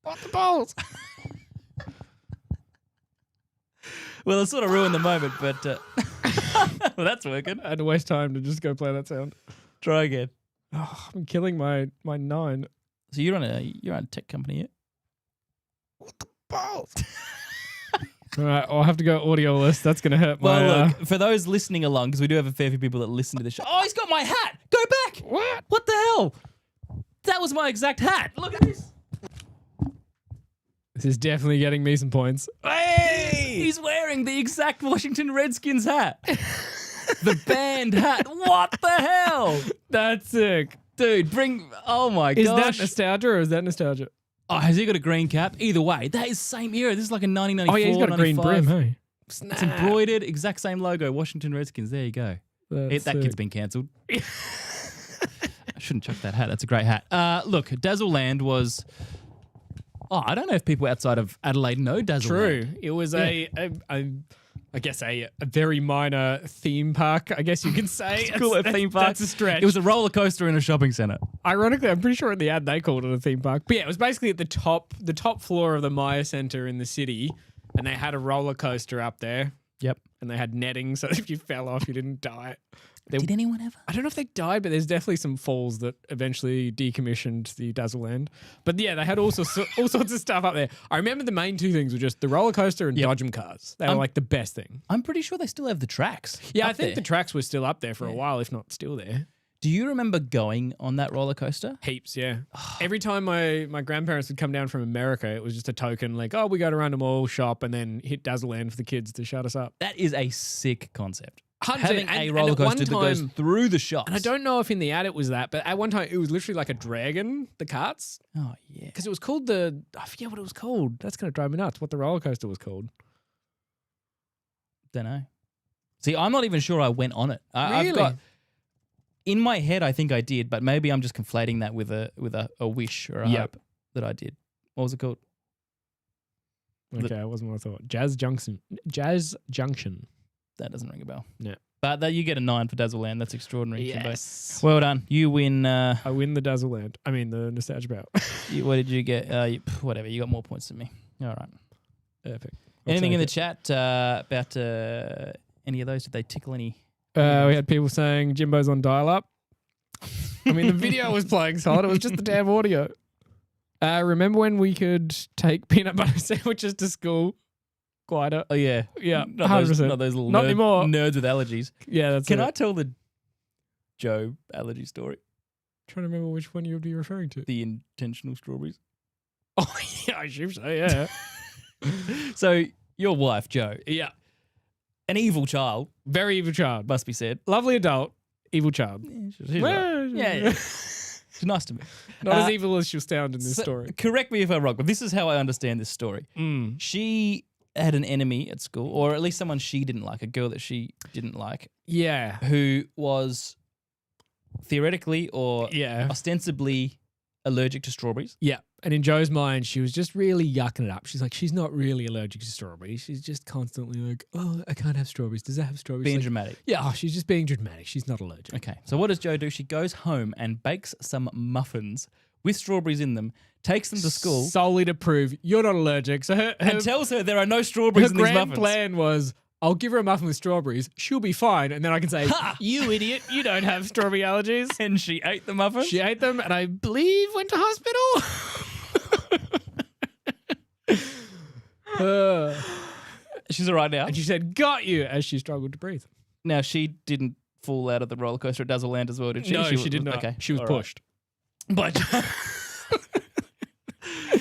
What the balls? Well, it sort of ruined the moment, but well, that's working. I had to waste time to just go play that sound. Try again. Oh, I'm killing my 9. So you're on a tech company, yeah? What the balls? All right, I'll have to go audio list. That's going to hurt my... Well, look, for those listening along, because we do have a fair few people that listen to the show. Oh, he's got my hat. Go back. What? What the hell? That was my exact hat. Look at this. This is definitely getting me some points. Hey! He's wearing the exact Washington Redskins hat. The band hat. What the hell? That's sick. Dude, oh my gosh. Is that nostalgia or is that nostalgia? Oh, has he got a green cap? Either way, that is same era. This is like a 1994, Oh, yeah, he's got a green 95. brim, hey? It's embroidered, exact same logo, Washington Redskins. There you go. That kid's been cancelled. I shouldn't chuck that hat. That's a great hat. Look, Dazzleland was... Oh, I don't know if people outside of Adelaide know Dazzleland. True. It was I guess a very minor theme park, I guess you can say. Call it a theme park. That's a stretch. It was a roller coaster in a shopping centre. Ironically, I'm pretty sure in the ad they called it a theme park. But yeah, it was basically at the top floor of the Maya Centre in the city, and they had a roller coaster up there. Yep. And they had netting, so if you fell off, you didn't die. Did anyone ever? I don't know if they died, but there's definitely some falls that eventually decommissioned the Dazzleland. But yeah, they had all sorts of stuff up there. I remember the main two things were just the roller coaster and Dodgem cars. They were like the best thing. I'm pretty sure they still have the tracks. Yeah, I up think there. the tracks were still up there for a while, if not still there. Do you remember going on that roller coaster? Heaps, yeah. Every time my grandparents would come down from America, it was just a token like, oh, we go to random mall shop and then hit Dazzleland for the kids to shut us up. That is a sick concept. 100%. Having a roller coaster that goes through the shops. And I don't know if in the ad it was that, but at one time it was literally like a dragon, the carts. Oh, yeah. Because it was called I forget what it was called. That's going to drive me nuts, what the roller coaster was called. Don't know. See, I'm not even sure I went on it. Really? I've got... In my head, I think I did, but maybe I'm just conflating that with a wish or a hope that I did. What was it called? Okay, it wasn't what I thought. Jazz Junction. That doesn't ring a bell. Yeah. But you get a 9 for Dazzleland. That's extraordinary. Yes. Well done. You win. I win the Dazzleland. I mean, the Nostalgia Bout. What did you get? Whatever. You got more points than me. All right. Perfect. Anything in the chat about any of those? Did they tickle any? We had people saying Jimbo's on dial-up. I mean, the video was playing solid. It was just the damn audio. Remember when we could take peanut butter sandwiches to school? Quieter. Oh, yeah. Yeah, Not 100%. those little Not anymore. nerds with allergies. Yeah, that's Can it. I tell the Joe allergy story? Trying to remember which one you would be referring to. The intentional strawberries. Oh, yeah, I assume so, yeah. So, your wife, Joe. Yeah. An evil child, Very evil child. must be said. Lovely adult, evil child. She's right. Yeah. She's nice to me. Not as evil as she'll sound in this story. Correct me if I'm wrong, but this is how I understand this story. Mm. She had an enemy at school, or at least someone she didn't like, a girl that she didn't like, Yeah. who was theoretically or Yeah. ostensibly allergic to strawberries. Yeah. And in Joe's mind, she was just really yucking it up. She's like, she's not really allergic to strawberries. She's just constantly like, oh, I can't have strawberries. Does that have strawberries? Being Like, dramatic. yeah, oh, she's just being dramatic. She's not allergic. Okay, so what does Joe do? She goes home and bakes some muffins with strawberries in them, takes them to school, Solely to prove you're not allergic. So her and tells her there are no strawberries in these grand muffins. plan was, I'll give her a muffin with strawberries. She'll be fine. And then I can say, you idiot, you don't have strawberry allergies. And she ate the muffins? She ate them and I believe went to hospital. She's all right now. And she said, got you, as she struggled to breathe. Now, she didn't fall out of the roller coaster at Dazzleland as well, did she? No, she did not. Okay. She was all right. pushed. But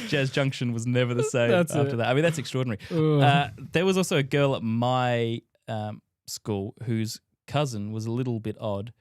Jazz Junction was never the same That's after it. that. I mean, that's extraordinary. Ugh. There was also a girl at my school whose cousin was a little bit odd.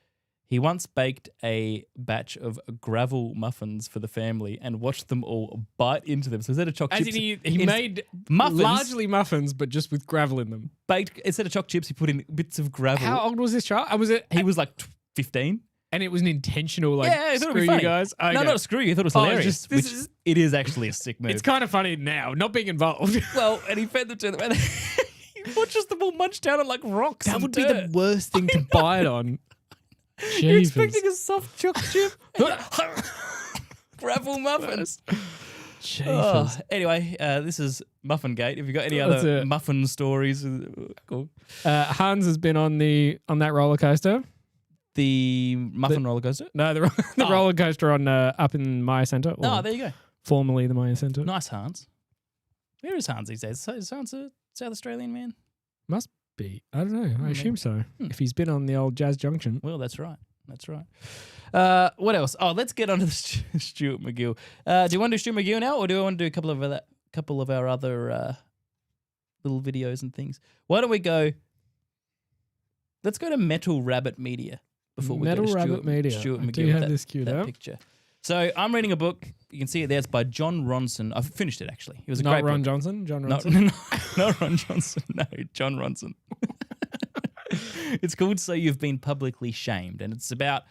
He once baked a batch of gravel muffins for the family and watched them all bite into them. So instead of choc As chips, in he made muffins, largely muffins, but just with gravel in them. baked instead of choc chips, he put in bits of gravel. How old was this child? He was like 15. And it was an intentional, like, Yeah, I thought it'd screw be funny. you guys. No, Okay. not a screw you. I thought it was Oh, hilarious. just- this which is- it is actually a sick move. It's kind of funny now, not being involved. Well, and he fed them to them, and he watches them all munch down on like rocks. That and would be the dirt. worst thing to bite on. You're Jesus. expecting a soft choc chip. Scrabble muffins. Jesus. Anyway, this is Muffin Gate. Have you got any other muffin stories? Cool. Hans has been on that roller coaster. The muffin roller coaster? No, the roller coaster on up in Maya Centre. Oh, there you go. Formerly the Maya Centre. Nice, Hans. Where is Hans these days? Is Hans a South Australian man? Must be. I don't know. I assume so. If he's been on the old Jazz Junction. Well, that's right. That's right. What else? Oh, let's get on to the Stuart MacGill. Do you want to do Stuart MacGill now, or do I want to do a couple of our other little videos and things? Why don't we go? Let's go to Metal Rabbit Media before we Metal go to Rabbit Media. Stuart I MacGill. do have this queued up. Picture. So I'm reading a book. You can see it there. It's by John Ronson. I've finished it actually. It was a Not great Ron book. Johnson. John Ronson. No, not Ron Johnson. No, John Ronson. It's called So You've Been Publicly Shamed, and it's about.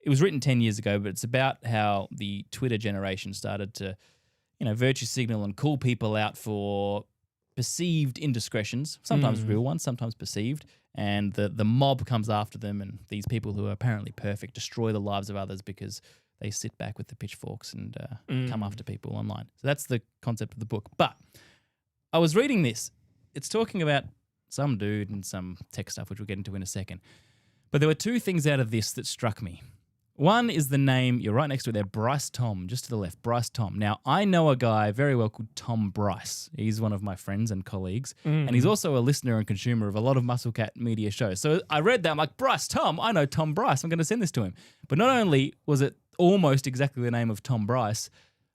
It was written 10 years ago, but it's about how the Twitter generation started to, virtue signal and call people out for perceived indiscretions, sometimes real ones, sometimes perceived, and the mob comes after them, and these people who are apparently perfect destroy the lives of others because they sit back with the pitchforks and come after people online. So that's the concept of the book. But I was reading this. It's talking about some dude and some tech stuff, which we'll get into in a second. But there were two things out of this that struck me. One is the name, you're right next to it there, Bryce Tom, just to the left, Bryce Tom. Now, I know a guy very well called Tom Bryce. He's one of my friends and colleagues, and he's also a listener and consumer of a lot of Musclecat media shows. So I read that, I'm like, Bryce Tom, I know Tom Bryce, I'm going to send this to him. But not only was it almost exactly the name of Tom Bryce,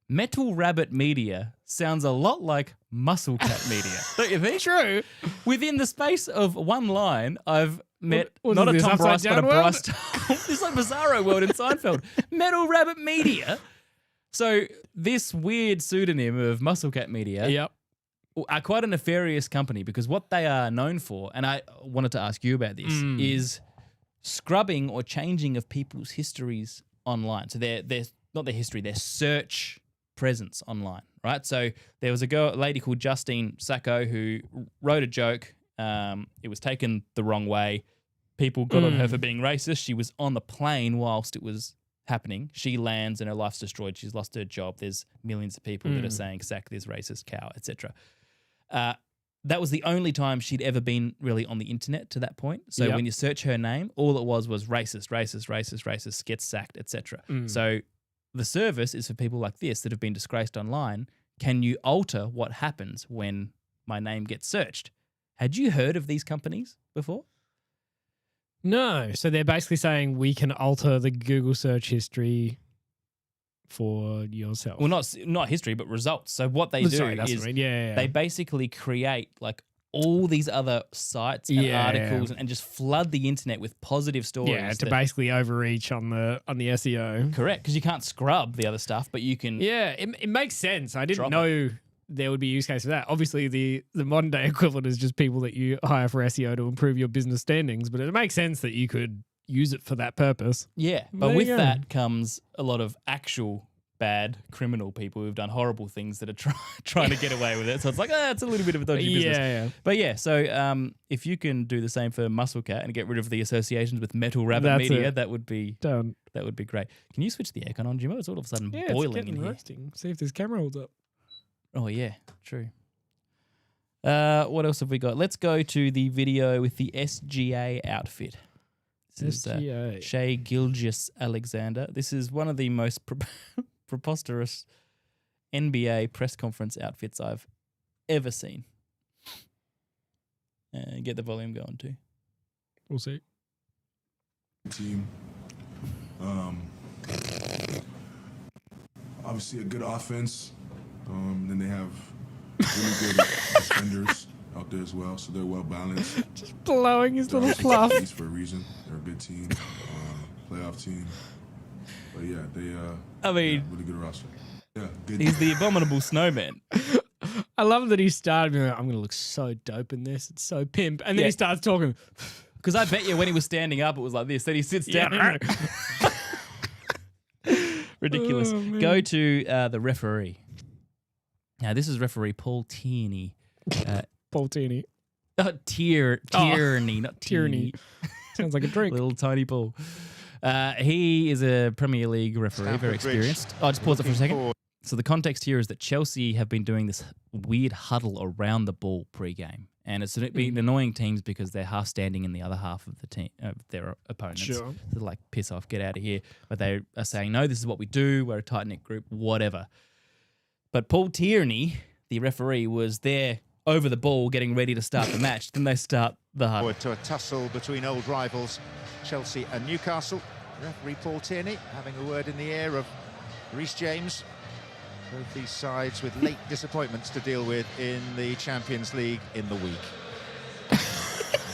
Metal Rabbit Media sounds a lot like Musclecat Media. Don't you think? True. Within the space of one line, I've met What not a is this, Tom Bryce, Upside but a Down world? Bryce Tom. It's like Bizarro World in Seinfeld. Metal Rabbit Media. So this weird pseudonym of Musclecat Media Yep. are quite a nefarious company because what they are known for, and I wanted to ask you about this, is scrubbing or changing of people's histories online. So they're not their history, their search presence online, right? So there was a lady called Justine Sacco who wrote a joke. It was taken the wrong way. People got on her for being racist. She was on the plane whilst it was happening. She lands and her life's destroyed. She's lost her job. There's millions of people that are saying, sack this racist cow, etc. That was the only time she'd ever been really on the internet to that point. So when you search her name, all it was racist, gets sacked, etc. So the service is for people like this that have been disgraced online. Can you alter what happens when my name gets searched? Had you heard of these companies before? No. So they're basically saying we can alter the Google search history for yourself. Well, not history, but results. So what they do is Yeah. they basically create like all these other sites and articles and just flood the internet with positive stories. Yeah, to basically overreach on the SEO. Correct, because you can't scrub the other stuff, but you can. Yeah, it makes sense. I didn't know there would be a use case for that. Obviously, the modern day equivalent is just people that you hire for SEO to improve your business standings, but it makes sense that you could use it for that purpose. Yeah, but with that comes a lot of actual bad criminal people who've done horrible things that are trying to get away with it. So it's like, it's a little bit of a dodgy business. Yeah. But yeah, so if you can do the same for Musclecat and get rid of the associations with Metal Rabbit Media, that would be done. That would be great. Can you switch the aircon on, Jimmo? It's all of a sudden boiling it's in here. roasting. See if this camera holds up. Oh yeah, true. What else have we got? Let's go to the video with the SGA outfit. This SGA. is Shea Gilgeous-Alexander. This is one of the most preposterous NBA press conference outfits I've ever seen. Get the volume going too. We'll see. Team. Obviously a good offense. Then they have really good defenders out there as well, so they're well balanced. Just blowing his little They're fluff. also for a reason. They're a good team, playoff team. But yeah, they really good roster. Yeah, good. He's the abominable snowman. I love that he started being like, I'm going to look so dope in this. It's so pimp. And then he starts talking. Because I bet you when he was standing up, it was like this. Then he sits down. Ridiculous. Go to the referee. Now, this is referee Paul Tierney. Paul Tierney. Tierney, not Tierney. Sounds like a drink. Little tiny Paul. He is a Premier League referee, very experienced. I'll just pause it for a second. So the context here is that Chelsea have been doing this weird huddle around the ball pre-game. And it's been annoying teams because they're half standing in the other half of the team, of their opponents. Sure. So they're like, piss off, get out of here. But they are saying, no, this is what we do. We're a tight-knit group, whatever. But Paul Tierney, the referee, was there over the ball getting ready to start the match. Then they start the huddle. To a tussle between old rivals, Chelsea and Newcastle. Referee Paul Tierney having a word in the ear of Reece James. Both these sides with late disappointments to deal with in the Champions League in the week.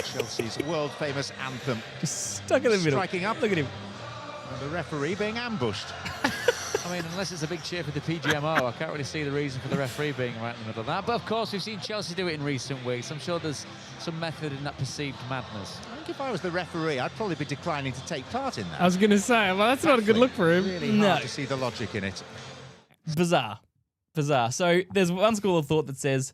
Chelsea's world-famous anthem. Just stuck in the middle. Striking up. Look at him. And the referee being ambushed. I mean, unless it's a big cheer for the PGMO, I can't really see the reason for the referee being right in the middle of that. But, of course, we've seen Chelsea do it in recent weeks. I'm sure there's some method in that perceived madness. I think if I was the referee, I'd probably be declining to take part in that. I was going to say, well, that's not a good look for him. Really hard to see the logic in it. Bizarre. So there's one school of thought that says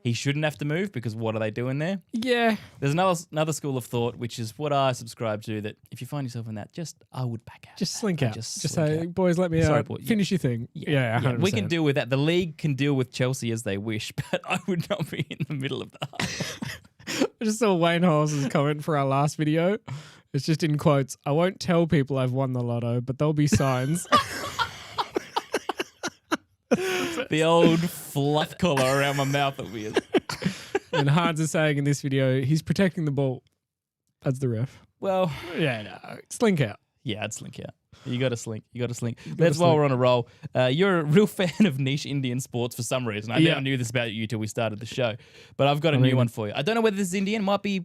he shouldn't have to move because what are they doing there? Yeah. There's another school of thought, which is what I subscribe to, that if you find yourself in that, I would back out. Just slink out. Just say, out. boys, let me Sorry, out. boy. Finish your thing. Yeah, 100%. We can deal with that. The league can deal with Chelsea as they wish, but I would not be in the middle of that. I just saw Wayne Holmes' comment for our last video. It's just in quotes, I won't tell people I've won the lotto, but there'll be signs. The old fluff collar around my mouth that we. And Hans is saying in this video, he's protecting the ball. That's the ref. Well, yeah, no, slink out. Yeah, I'd slink out. You got to slink. That's while we're on a roll. You're a real fan of niche Indian sports for some reason. I never knew this about you till we started the show. But I've got a new one for you. I don't know whether this is Indian. It might be.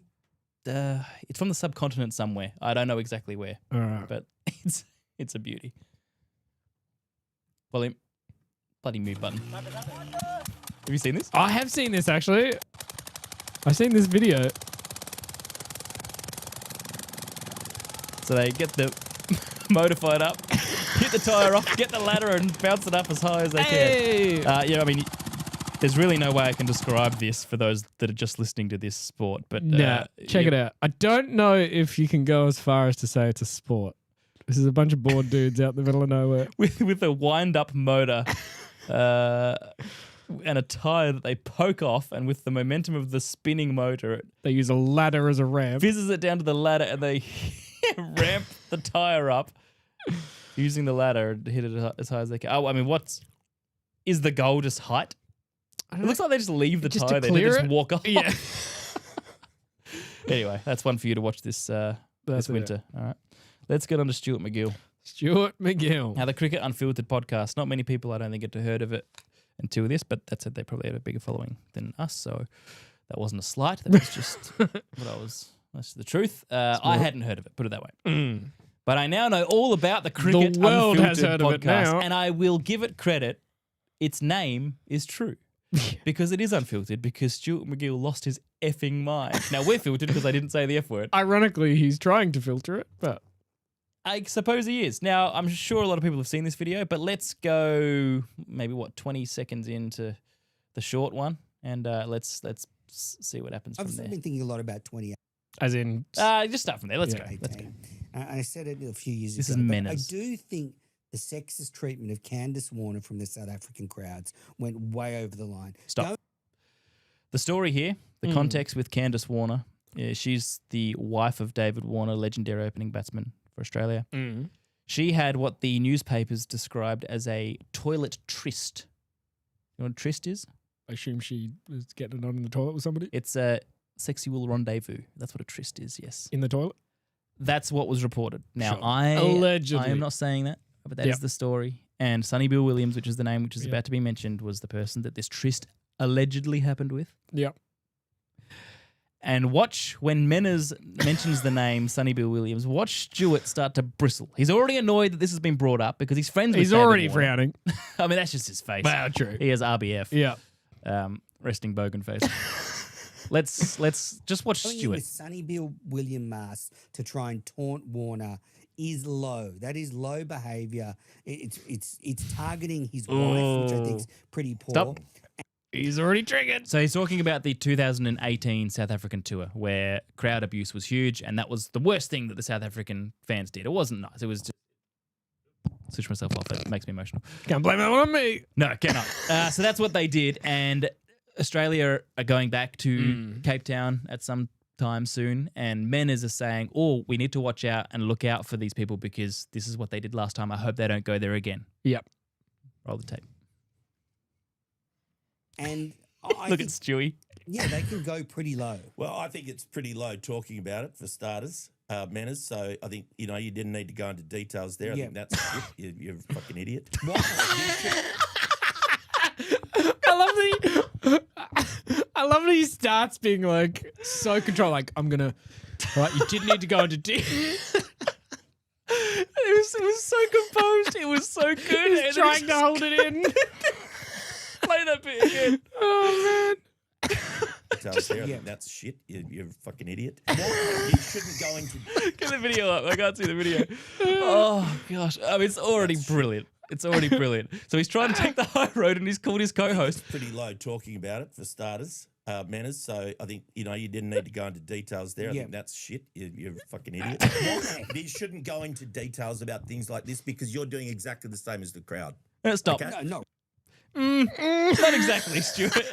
It's from the subcontinent somewhere. I don't know exactly where. All right. But it's a beauty. Volume. Bloody mute button. Have you seen this? I have seen this, actually. I've seen this video. So they get the motor fired up, hit the tyre off, get the ladder and bounce it up as high as they can. I mean, there's really no way I can describe this for those that are just listening to this sport. But check it out. I don't know if you can go as far as to say it's a sport. This is a bunch of bored dudes out in the middle of nowhere. With a wind-up motor and a tyre that they poke off, and with the momentum of the spinning motor, they use a ladder as a ramp. Fizzes it down to the ladder, and they ramp the tyre up using the ladder to hit it as high as they can. Oh, I mean, is the goal just height? It looks like they just leave the tyre there and just walk off. Yeah. Anyway, that's one for you to watch this winter. All right. Let's get on to Stuart MacGill. Stuart MacGill. Now, the Cricket Unfiltered podcast. Not many people, I don't think, get to heard of it until this, but that said, they probably have a bigger following than us, so that wasn't a slight. That was just that's the truth. I hadn't heard of it, put it that way. But I now know all about the Cricket world Unfiltered has heard podcast, of it now. and I will give it credit. Its name is true. Because it is unfiltered, because Stuart MacGill lost his effing mind. Now, we're filtered because I didn't say the F word. Ironically, he's trying to filter it, but I suppose he is. Now, I'm sure a lot of people have seen this video, but let's go maybe, 20 seconds into the short one, and let's see what happens from there. I've been thinking a lot about 20. As in... just start from there. Let's go. Let's go. I said it a few years ago. This is menace. I do think the sexist treatment of Candice Warner from the South African crowds went way over the line. Stop. The story here, the context with Candice Warner, she's the wife of David Warner, legendary opening batsman for Australia. She had what the newspapers described as a toilet tryst. You know what a tryst is? I assume she was getting it on in the toilet with somebody. It's a sexual rendezvous. That's what a tryst is, yes. In the toilet? That's what was reported. Now, Sure. Allegedly. I am not saying that, but that is the story. And Sonny Bill Williams, which is the name which is about to be mentioned, was the person that this tryst allegedly happened with. Yep. And watch when Menners mentions the name Sonny Bill Williams, watch Stuart start to bristle. He's already annoyed that this has been brought up because he's friends with He's David already Warner. frowning. I mean, that's just his face. Wow, true. He has RBF. Yeah. Resting bogan face. Let's just watch Stuart. With Sonny Bill William mask to try and taunt Warner is low. That is low behaviour. It's targeting his wife, which I think is pretty poor. Stop. He's already triggered. So he's talking about the 2018 South African tour where crowd abuse was huge, and that was the worst thing that the South African fans did. It wasn't nice. It was just... Switch myself off. It makes me emotional. Can't blame that on me. No, cannot. So that's what they did, and Australia are going back to Cape Town at some time soon, and Menners are saying, oh, we need to watch out and look out for these people because this is what they did last time. I hope they don't go there again. Yep. Roll the tape. And Look at Stewie. Yeah, they can go pretty low. Well, I think it's pretty low talking about it for starters, Manners. So I think, you didn't need to go into details there. I think that's shit. You're a fucking idiot. I love that he starts being like so controlled. Like, I'm gonna. All right, you did need to go into It was so composed. It was so good. He's trying to hold it in. Play that bit again. Oh man. That's shit. You're a fucking idiot. You shouldn't go into. Get the video up. I can't see the video. Oh gosh. I mean, it's already brilliant. It's already brilliant. So he's trying to take the high road, and he's called his co-host. It's pretty low talking about it for starters, Manners. So I think you didn't need to go into details there. I think that's shit. You're a fucking idiot. You shouldn't go into details about things like this because you're doing exactly the same as the crowd. Stop. Okay? No. Not exactly, Stuart.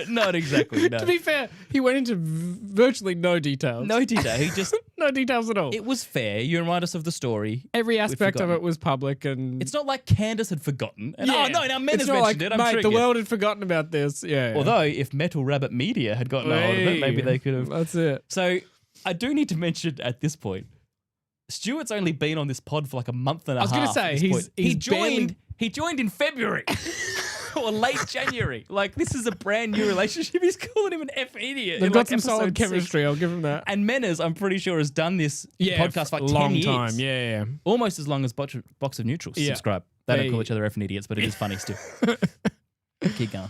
Not exactly. No. To be fair, he went into virtually no details. No detail. He just no details at all. It was fair. You remind us of the story. Every aspect of it was public, and it's not like Candace had forgotten. And, yeah. Oh no, now Menners mentioned mentioned it. I'm mate, triggered. the world had forgotten about this. Yeah. Although if Metal Rabbit Media had gotten a hold of it, maybe they could have. That's it. So I do need to mention at this point, Stuart's only been on this pod for like a month and a half. I was going to say he joined in February. Or late January. Like, this is a brand new relationship. He's calling him an F idiot. They've got some solid chemistry. I'll give him that. And Menners, I'm pretty sure, has done this podcast for like 10 long years. time. Yeah. Almost as long as Box of Neutrals. Yeah. Subscribe. They don't call each other effing idiots, but it is funny still. Keep going.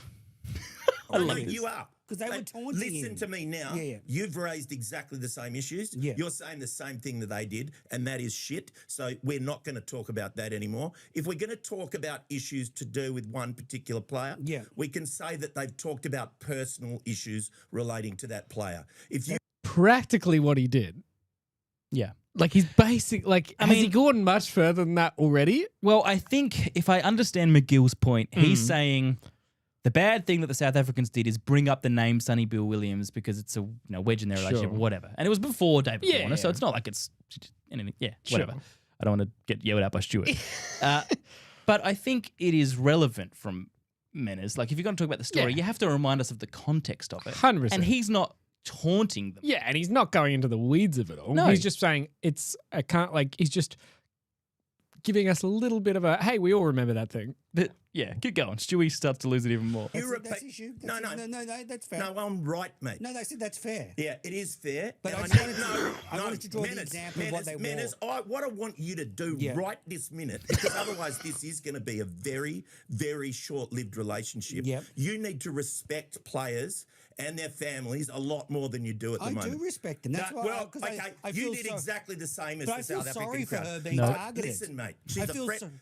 I love it. You are. Because they were taunting Listen him. to me now. Yeah. You've raised exactly the same issues. Yeah. You're saying the same thing that they did, and that is shit. So we're not going to talk about that anymore. If we're going to talk about issues to do with one particular player, we can say that they've talked about personal issues relating to that player. If you practically what he did. Yeah. Like he's basic. Like, has he gone much further than that already? Well, I think if I understand MacGill's point, he's saying the bad thing that the South Africans did is bring up the name Sonny Bill Williams because it's a wedge in their relationship or whatever. And it was before David Warner, so it's not like it's anything. Yeah, whatever. I don't want to get yelled at by Stuart. But I think it is relevant from Menners. Like, if you're going to talk about the story, you have to remind us of the context of it. 100%. And he's not taunting them. Yeah, and he's not going into the weeds of it all. No. He's just saying he's just giving us a little bit of a, hey, we all remember that thing. But yeah, keep going. Stewie starts to lose it even more. That's issue. No, that's fair. No, I'm right, mate. No, that's fair. Yeah, it is fair. But I wanted to draw the example of what they wore. What I want you to do right this minute, because otherwise this is going to be a very, very short-lived relationship. Yep. You need to respect players and their families a lot more than you do at the moment. I do respect them. That's why. I you did exactly the same as the South African sorry for crowd. her being targeted. Listen, mate.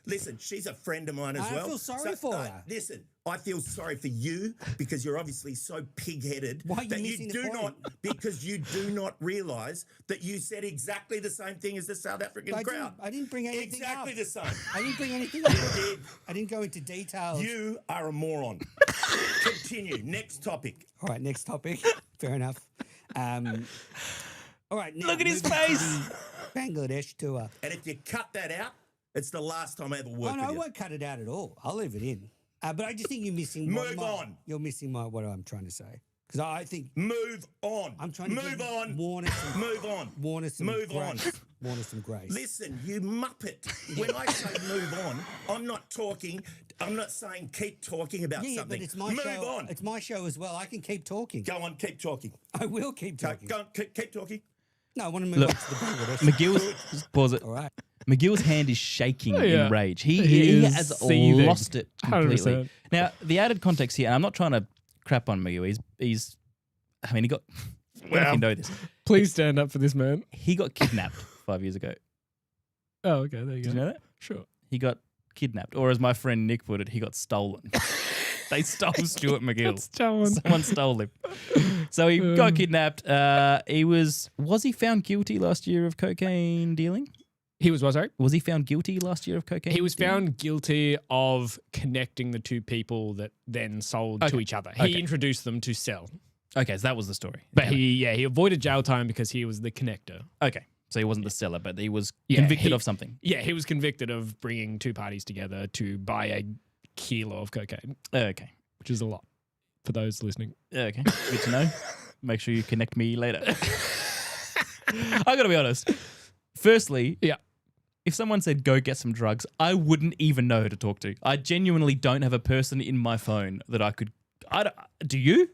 Listen, she's a friend of mine as well. I feel sorry for her. Listen, I feel sorry for you because you're obviously so pig-headed that because you do not realise that you said exactly the same thing as the South African crowd. I didn't bring anything exactly up. the same. I didn't bring anything up. You did. I didn't go into details. You are a moron. Continue. Next topic. All right, next topic. Fair enough. All right. Now, look at his face. Bangladesh tour. And if you cut that out, it's the last time I ever worked with you. I won't cut it out at all. I'll leave it in. But I just think you're missing. Move on. You're missing what I'm trying to say. Because I think. Move on. I'm trying to move on. Warner some, move on. Warner some move grace. on. Warner some grace. Listen, you muppet. When I say move on, I'm not talking. I'm not saying keep talking about something. But it's my move show. on. It's my show as well. I can keep talking. Go on, keep talking. I will keep talking. Go on, keep talking. No, I want to move on to the Bangladesh. MacGill's pause it. All right. MacGill's hand is shaking in rage. He has seething. lost it completely. 100%. Now, the added context here, and I'm not trying to crap on MacGill. He's I mean, he got. I don't know if you know this. Please stand up for this man. He got kidnapped 5 years ago. Oh, okay. There you go. Did you know that? Sure. He got kidnapped, or as my friend Nick put it, he got stolen. They stole Stuart MacGill. Stolen. Someone stole him. So he got kidnapped. Was he found guilty last year of cocaine dealing? He was what, sorry? Was he found guilty last year of cocaine? He was dealing? found guilty of connecting the two people that then sold to each other. He introduced them to sell. Okay, so that was the story. But he avoided jail time because he was the connector. Okay, so he wasn't the seller, but he was convicted of something. Yeah, he was convicted of bringing two parties together to buy a kilo of cocaine. Okay. Which is a lot for those listening. Okay, good to know. Make sure you connect me later. I got to be honest. Firstly, if someone said, go get some drugs, I wouldn't even know who to talk to. I genuinely don't have a person in my phone that I could... do you?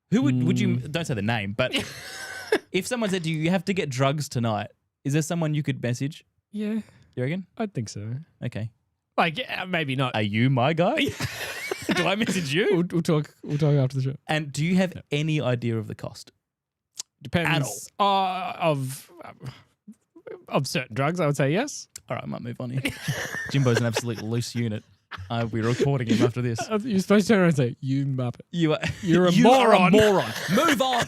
Who would you... Don't say the name, but if someone said to you, you have to get drugs tonight, is there someone you could message? Yeah. You reckon? I think so. Okay. Like, maybe not. Are you my guy? Do I message you? We'll talk after the show. And do you have any idea of the cost? Depends. At all? Of certain drugs, I would say yes. All right, I might move on here. Jimbo's an absolute loose unit. I'll be recording him after this. You're supposed to turn around and say, you muppet. You're a moron. Move on.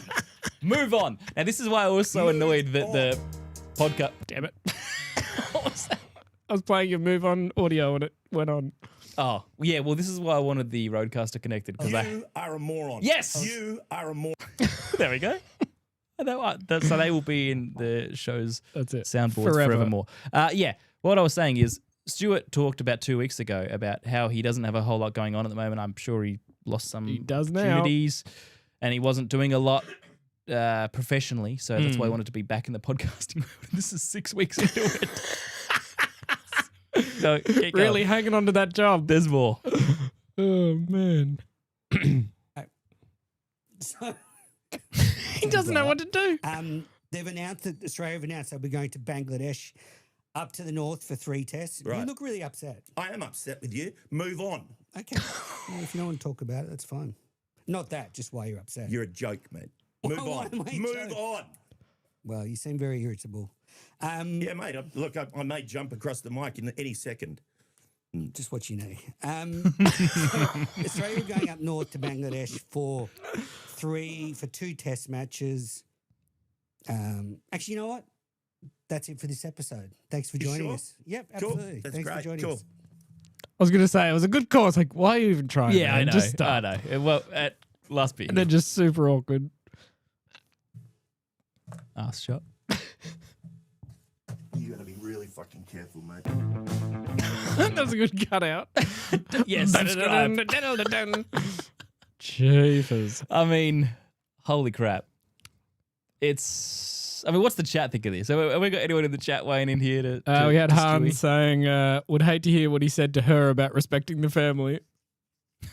Move on. Now, this is why I was so annoyed that the podcast... Damn it. What was that? I was playing your Move On audio and it went on. Oh, yeah. Well, this is why I wanted the Roadcaster connected. You are a moron. Yes. You are a moron. There we go. So they will be in the show's soundboards Forever. forevermore. Yeah. What I was saying is Stuart talked about 2 weeks ago about how he doesn't have a whole lot going on at the moment. I'm sure he lost some opportunities and he wasn't doing a lot professionally. So that's why I wanted to be back in the podcasting mode. This is 6 weeks into it. So, really hanging on to that job. There's more. Oh, man. So, he doesn't know what to do. They've announced that Australia have announced they'll be going to Bangladesh up to the north for 3 tests. Right. You look really upset. I am upset with you. Move on. Okay. Well, if you don't want to talk about it, that's fine. Not that, just why you're upset. You're a joke, mate. Move Why on. am I a Move joke? on. Well, you seem very irritable. Yeah, mate. I may jump across the mic in any second. Just what you know. Australia going up north to Bangladesh for 2 test matches. Actually, you know what? That's it for this episode. Thanks for joining us. Yep, absolutely. Cool. That's Thanks great. for joining us. I was going to say, it was a good call. It's like, why are you even trying? Yeah, man? I know. Just stop. I know. Well, at last bit. And then just super awkward. Ass shot. You got to be really fucking careful, mate. That's a good cutout. Yes, subscribe. Jeepers. I mean, holy crap. What's the chat think of this? Have we got anyone in the chat weighing in here to We had to Hans Stewie? saying, would hate to hear what he said to her about respecting the family.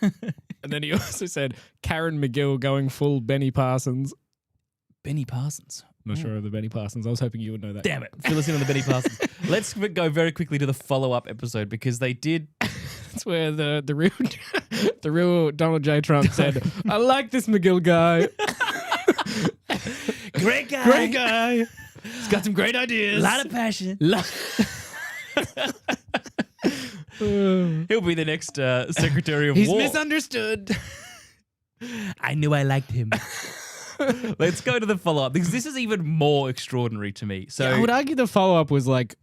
And then he also said, Karen MacGill going full Benny Parsons. Benny Parsons. Not sure of the Benny Parsons. I was hoping you would know that. Damn it. Fill us in on the Benny Parsons. Let's go very quickly to the follow-up episode because they did... That's where the real Donald J. Trump said, I like this MacGill guy. Great guy. Great guy. He's got some great ideas. A lot of passion. He'll be the next Secretary of He's War. misunderstood. I knew I liked him. Let's go to the follow-up because this is even more extraordinary to me. So I would argue the follow-up was like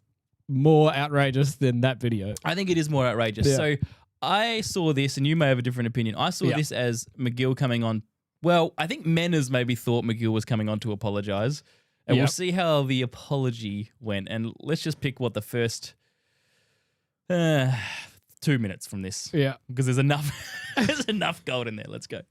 more outrageous than that video. I think it is more outrageous. Yeah. So I saw this, and you may have a different opinion. I saw this as MacGill coming on. Well, I think Menners maybe thought MacGill was coming on to apologise. And we'll see how the apology went. And let's just pick what the first 2 minutes from this. Yeah. Because there's enough gold in there. Let's go.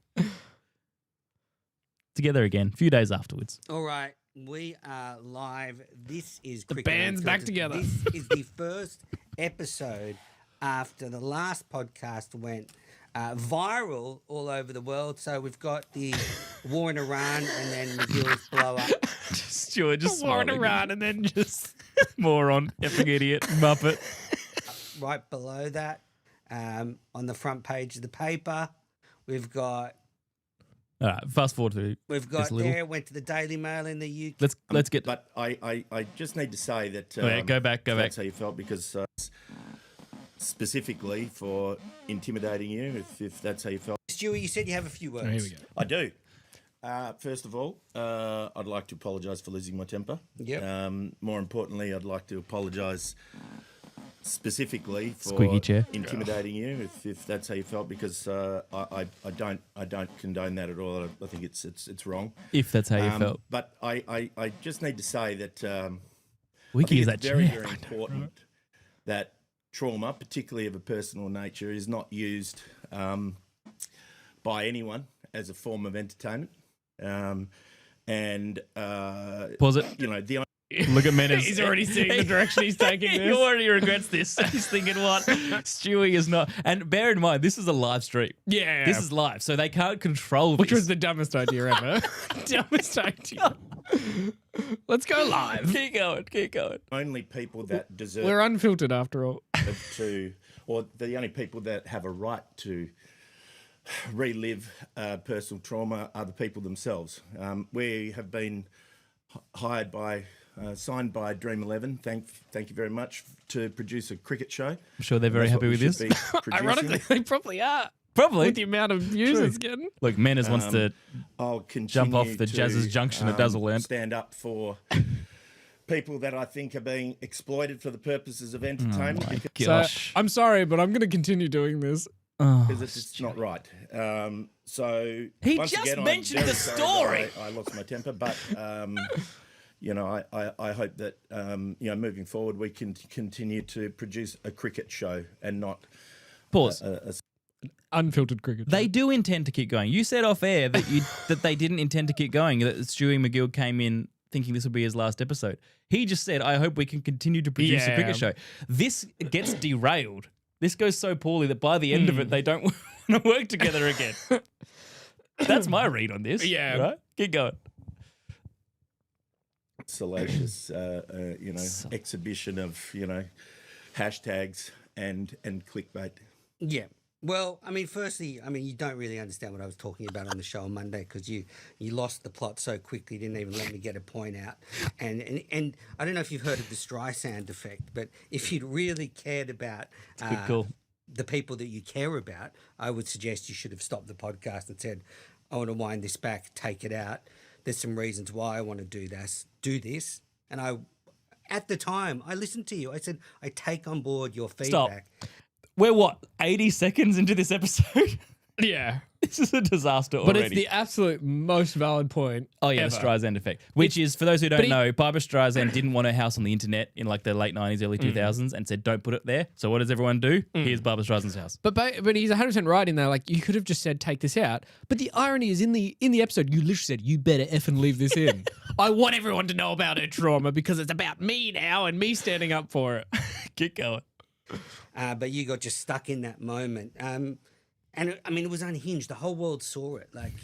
Together again, a few days afterwards. All right, we are live. This is The Cricket band's back Unfiltered. together. This is the first episode after the last podcast went viral all over the world. So we've got the war in Iran and then MacGill's blow up. Stuart just War in smiling. Iran and then just... Moron, effing idiot, muppet. Right below that, on the front page of the paper, we've got... All right, fast forward to We've got there, went to the Daily Mail in the UK. Let's get. But I just need to say that. Go back. That's how you felt because specifically for intimidating you, if that's how you felt. Stewie, you said you have a few words. Here we go. I do. First of all, I'd like to apologise for losing my temper. Yep. More importantly, I'd like to apologise specifically for Squeaky chair. intimidating you, if that's how you felt, because I don't condone that at all. I think it's wrong. If that's how you felt. But I just need to say that We I can think use it's that very, chair. very important that trauma, particularly of a personal nature, is not used by anyone as a form of entertainment. Pause it. You know, the Look at Menace. He's already seeing the direction he's taking He this. already regrets this. He's thinking, what? Stewie is not. And bear in mind, this is a live stream. Yeah. This is live, so they can't control Which this. was the dumbest idea ever. Dumbest idea. Let's go live. Keep going. Keep going. only people that deserve We're unfiltered after all. to, or the only people that have a right to relive personal trauma are the people themselves. We have been hired by, signed by Dream 11. Thank you very much, to produce a cricket show. I'm sure they're very That's happy what with we this. should be producing. Ironically, they probably are. Probably. With the amount of views True. it's getting. Look, Menace wants to I'll continue jump off the to, Jazz's Junction at Dazzleland. stand up for people that I think are being exploited for the purposes of entertainment, because Gosh. So, I'm sorry, but I'm going to continue doing this. it's just not right. So He once just again, I'm mentioned very the sorry story. that I lost my temper, but you know, I hope that you know, moving forward, we can continue to produce a cricket show and not Pause. Unfiltered cricket. They do intend to keep going. You said off air that that they didn't intend to keep going, that Stuart MacGill came in thinking this would be his last episode. He just said, I hope we can continue to produce a cricket show. This gets derailed. This goes so poorly that by the end of it, they don't want to work together again. That's my read on this. Yeah. Right? Keep going. salacious, you know, exhibition of, you know, hashtags and clickbait. Yeah. Well, I mean, firstly, I mean, you don't really understand what I was talking about on the show on Monday, because you lost the plot so quickly, didn't even let me get a point out. And I don't know if you've heard of the Streisand effect, but if you'd really cared about Good call. the people that you care about, I would suggest you should have stopped the podcast and said, I want to wind this back, take it out. There's some reasons why I want to do this. And at the time, I listened to you. I said, I take on board your feedback. Stop. We're what, 80 seconds into this episode? Yeah. This is a disaster But already. it's the absolute most valid point. Oh, yeah, ever. the Streisand effect. Which is, for those who don't but know, Barbara Streisand didn't want her house on the internet in like the late 90s, early 2000s and said, don't put it there. So what does everyone do? Here's Barbara Streisand's house. But he's 100% right in there. Like, you could have just said, take this out. But the irony is, in the episode, you literally said, you better effing leave this in. I want everyone to know about her trauma because it's about me now and me standing up for it. Keep going. But you got just stuck in that moment. And I mean, it was unhinged. The whole world saw it. Like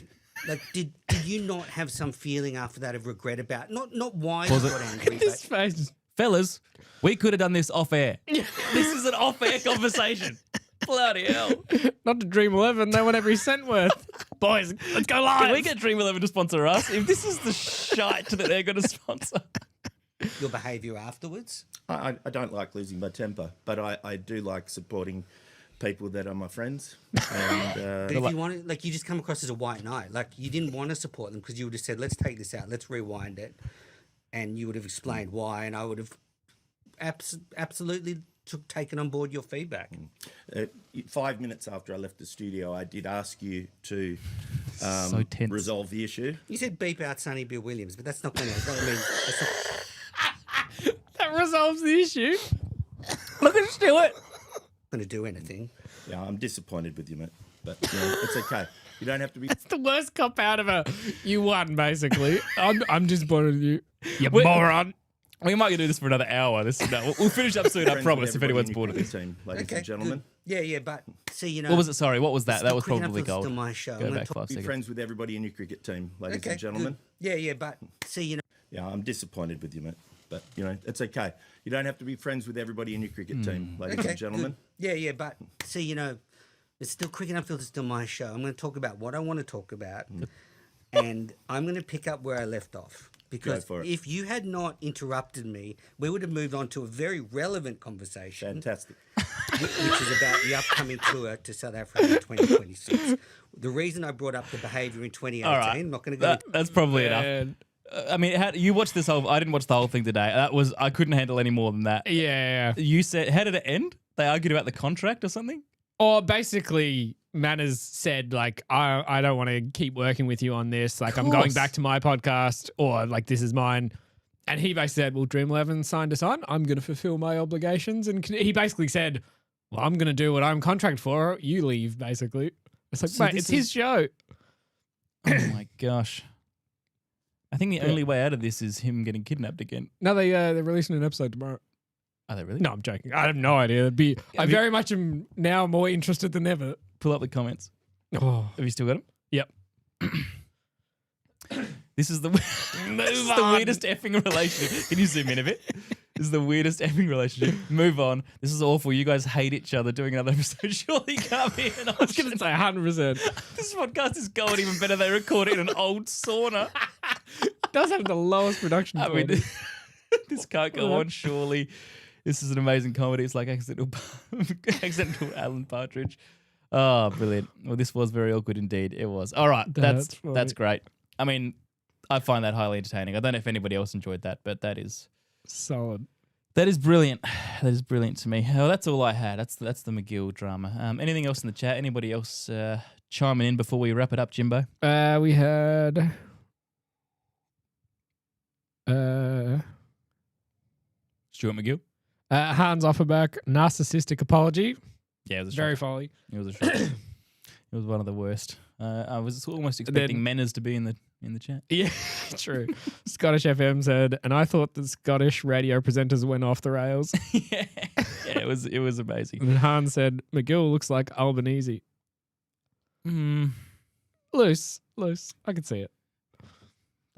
did you not have some feeling after that of regret about not why you got angry? This face. Fellas, we could have done this off air. This is an off air conversation. Bloody hell. Not to Dream 11. They want every cent worth. Boys, let's go live. Can we get Dream 11 to sponsor us? If this is the shite that they're going to sponsor. Your behaviour afterwards? I don't like losing my temper, but I do like supporting people that are my friends. And But if you wanted, like, you just come across as a white knight. Like, you didn't want to support them because you would have said, let's take this out, let's rewind it. And you would have explained why, and I would have absolutely taken on board your feedback. 5 minutes after I left the studio, I did ask you to So tense. resolve the issue. You said beep out Sonny Bill Williams, but that's not going to, that's not, That resolves the issue. Look at Stuart. going to do anything. Yeah, I'm disappointed with you, mate. But you know, it's okay. You don't have to be. It's the worst cop out of a. You won, basically. I'm disappointed in you. You moron. We might do this for another hour. We'll finish up soon, I friends promise, with if everybody anyone's in bored of your this. team, ladies Okay, and gentlemen. good. Yeah, but see, you know. What was it? Sorry, what was that? That was Cricket probably Unfiltered gold. still my show. I'm Go gonna back talk- 5 Be seconds. friends with everybody in your cricket team, ladies Okay, and gentlemen. good. Yeah, but see, you know. Yeah, I'm disappointed with you, mate. But you know, it's okay. You don't have to be friends with everybody in your cricket team, ladies and gentlemen. Good. Yeah, but see, you know, it's still Cricket Unfiltered, still my show. I'm going to talk about what I want to talk about, and I'm going to pick up where I left off. Because for it. if you had not interrupted me, we would have moved on to a very relevant conversation. Fantastic. which is about the upcoming tour to South Africa in 2026. The reason I brought up the behaviour in 2018, I'm not going to go. That's probably enough. I mean, you watched this whole. I didn't watch the whole thing today. I couldn't handle any more than that. Yeah. You said, how did it end? They argued about the contract or something. Or basically, Manners said, like, I don't want to keep working with you on this. Like, I'm going back to my podcast, or like, this is mine. And he basically said, well, Dream11 signed us on. I'm going to fulfill my obligations. And he basically said, well, I'm going to do what I'm contracted for. You leave, basically. It's like, mate, it's his show. Oh, my gosh. I think the only way out of this is him getting kidnapped again. No, they're releasing an episode tomorrow. Are they really? No, I'm joking. I have no idea. I very much am now more interested than ever. Pull up the comments. Oh. Have you still got them? Yep. This is the weirdest effing relationship. Can you zoom in a bit? This is the weirdest effing relationship. Move on. This is awful. You guys hate each other. Doing another episode. Surely can't be an option. I was going to say 100%. This podcast is going even better. They record it in an old sauna. It does have the lowest production quality. I mean, this can't go on, surely. This is an amazing comedy. It's like accidental Alan Partridge. Oh, brilliant. Well, this was very awkward indeed. It was. All right. That's great. I mean, I find that highly entertaining. I don't know if anybody else enjoyed that, but that is solid. That is brilliant. That is brilliant to me. Oh, that's all I had. That's the MacGill drama. Anything else in the chat? Anybody else chiming in before we wrap it up, Jimbo? We had Stuart MacGill. Hans Offerback, narcissistic apology. Yeah, it was very folly. It was a shock. It was one of the worst. I was almost expecting Manners to be in the chat. Yeah, true. Scottish FM said, and I thought the Scottish radio presenters went off the rails. yeah, it was amazing. And Hans said, MacGill looks like Albanese. Loose. I can see it.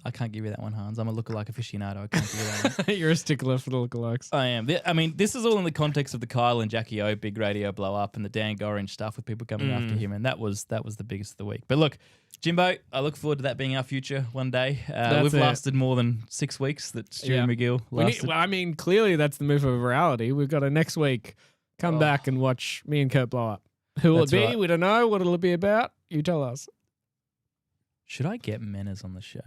I can't give you that one, Hans. I'm a lookalike aficionado. I can't give you that one. You're a stickler for the lookalikes. I am. I mean, this is all in the context of the Kyle and Jackie O big radio blow up and the Dan Gorringe stuff with people coming after him, and that was the biggest of the week. But look, Jimbo, I look forward to that being our future one day. We've lasted more than 6 weeks that Stuart MacGill lasted. Clearly that's the move of virality. We've got a next week. Come back and watch me and Curt blow up. Who will it be? Right. We don't know. What it'll be about? You tell us. Should I get Manners on the show?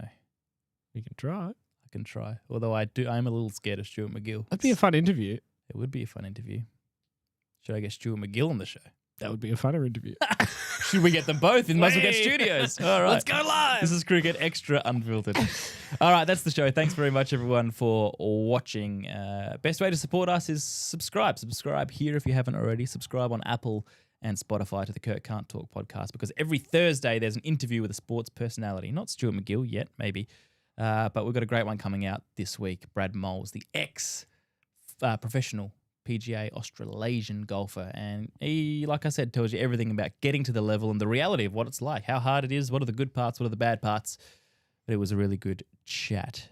You can try. I can try. Although I'm a little scared of Stuart MacGill. That'd be a fun interview. It would be a fun interview. Should I get Stuart MacGill on the show? That would be a funner interview. Should we get them both in Muscle Get Studios? All right. Let's go live. This is Cricket Extra Unfiltered. All right, that's the show. Thanks very much, everyone, for watching. Best way to support us is subscribe. Subscribe here if you haven't already. Subscribe on Apple and Spotify to the Curt Can't Talk podcast, because every Thursday there's an interview with a sports personality. Not Stuart MacGill yet, maybe. But we've got a great one coming out this week. Brad Moles, the ex-professional PGA Australasian golfer. And he, like I said, tells you everything about getting to the level and the reality of what it's like, how hard it is, what are the good parts, what are the bad parts. But it was a really good chat.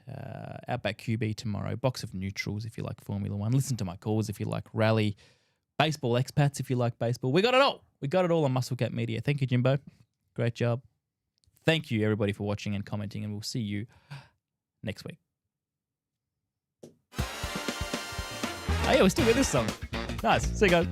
Outback QB tomorrow. Box of neutrals if you like Formula One. Listen to my calls if you like rally. Baseball expats if you like baseball. We got it all. We got it all on Muscle Cat Media. Thank you, Jimbo. Great job. Thank you, everybody, for watching and commenting, and we'll see you next week. Oh, yeah, we still got this song. Nice. See you guys.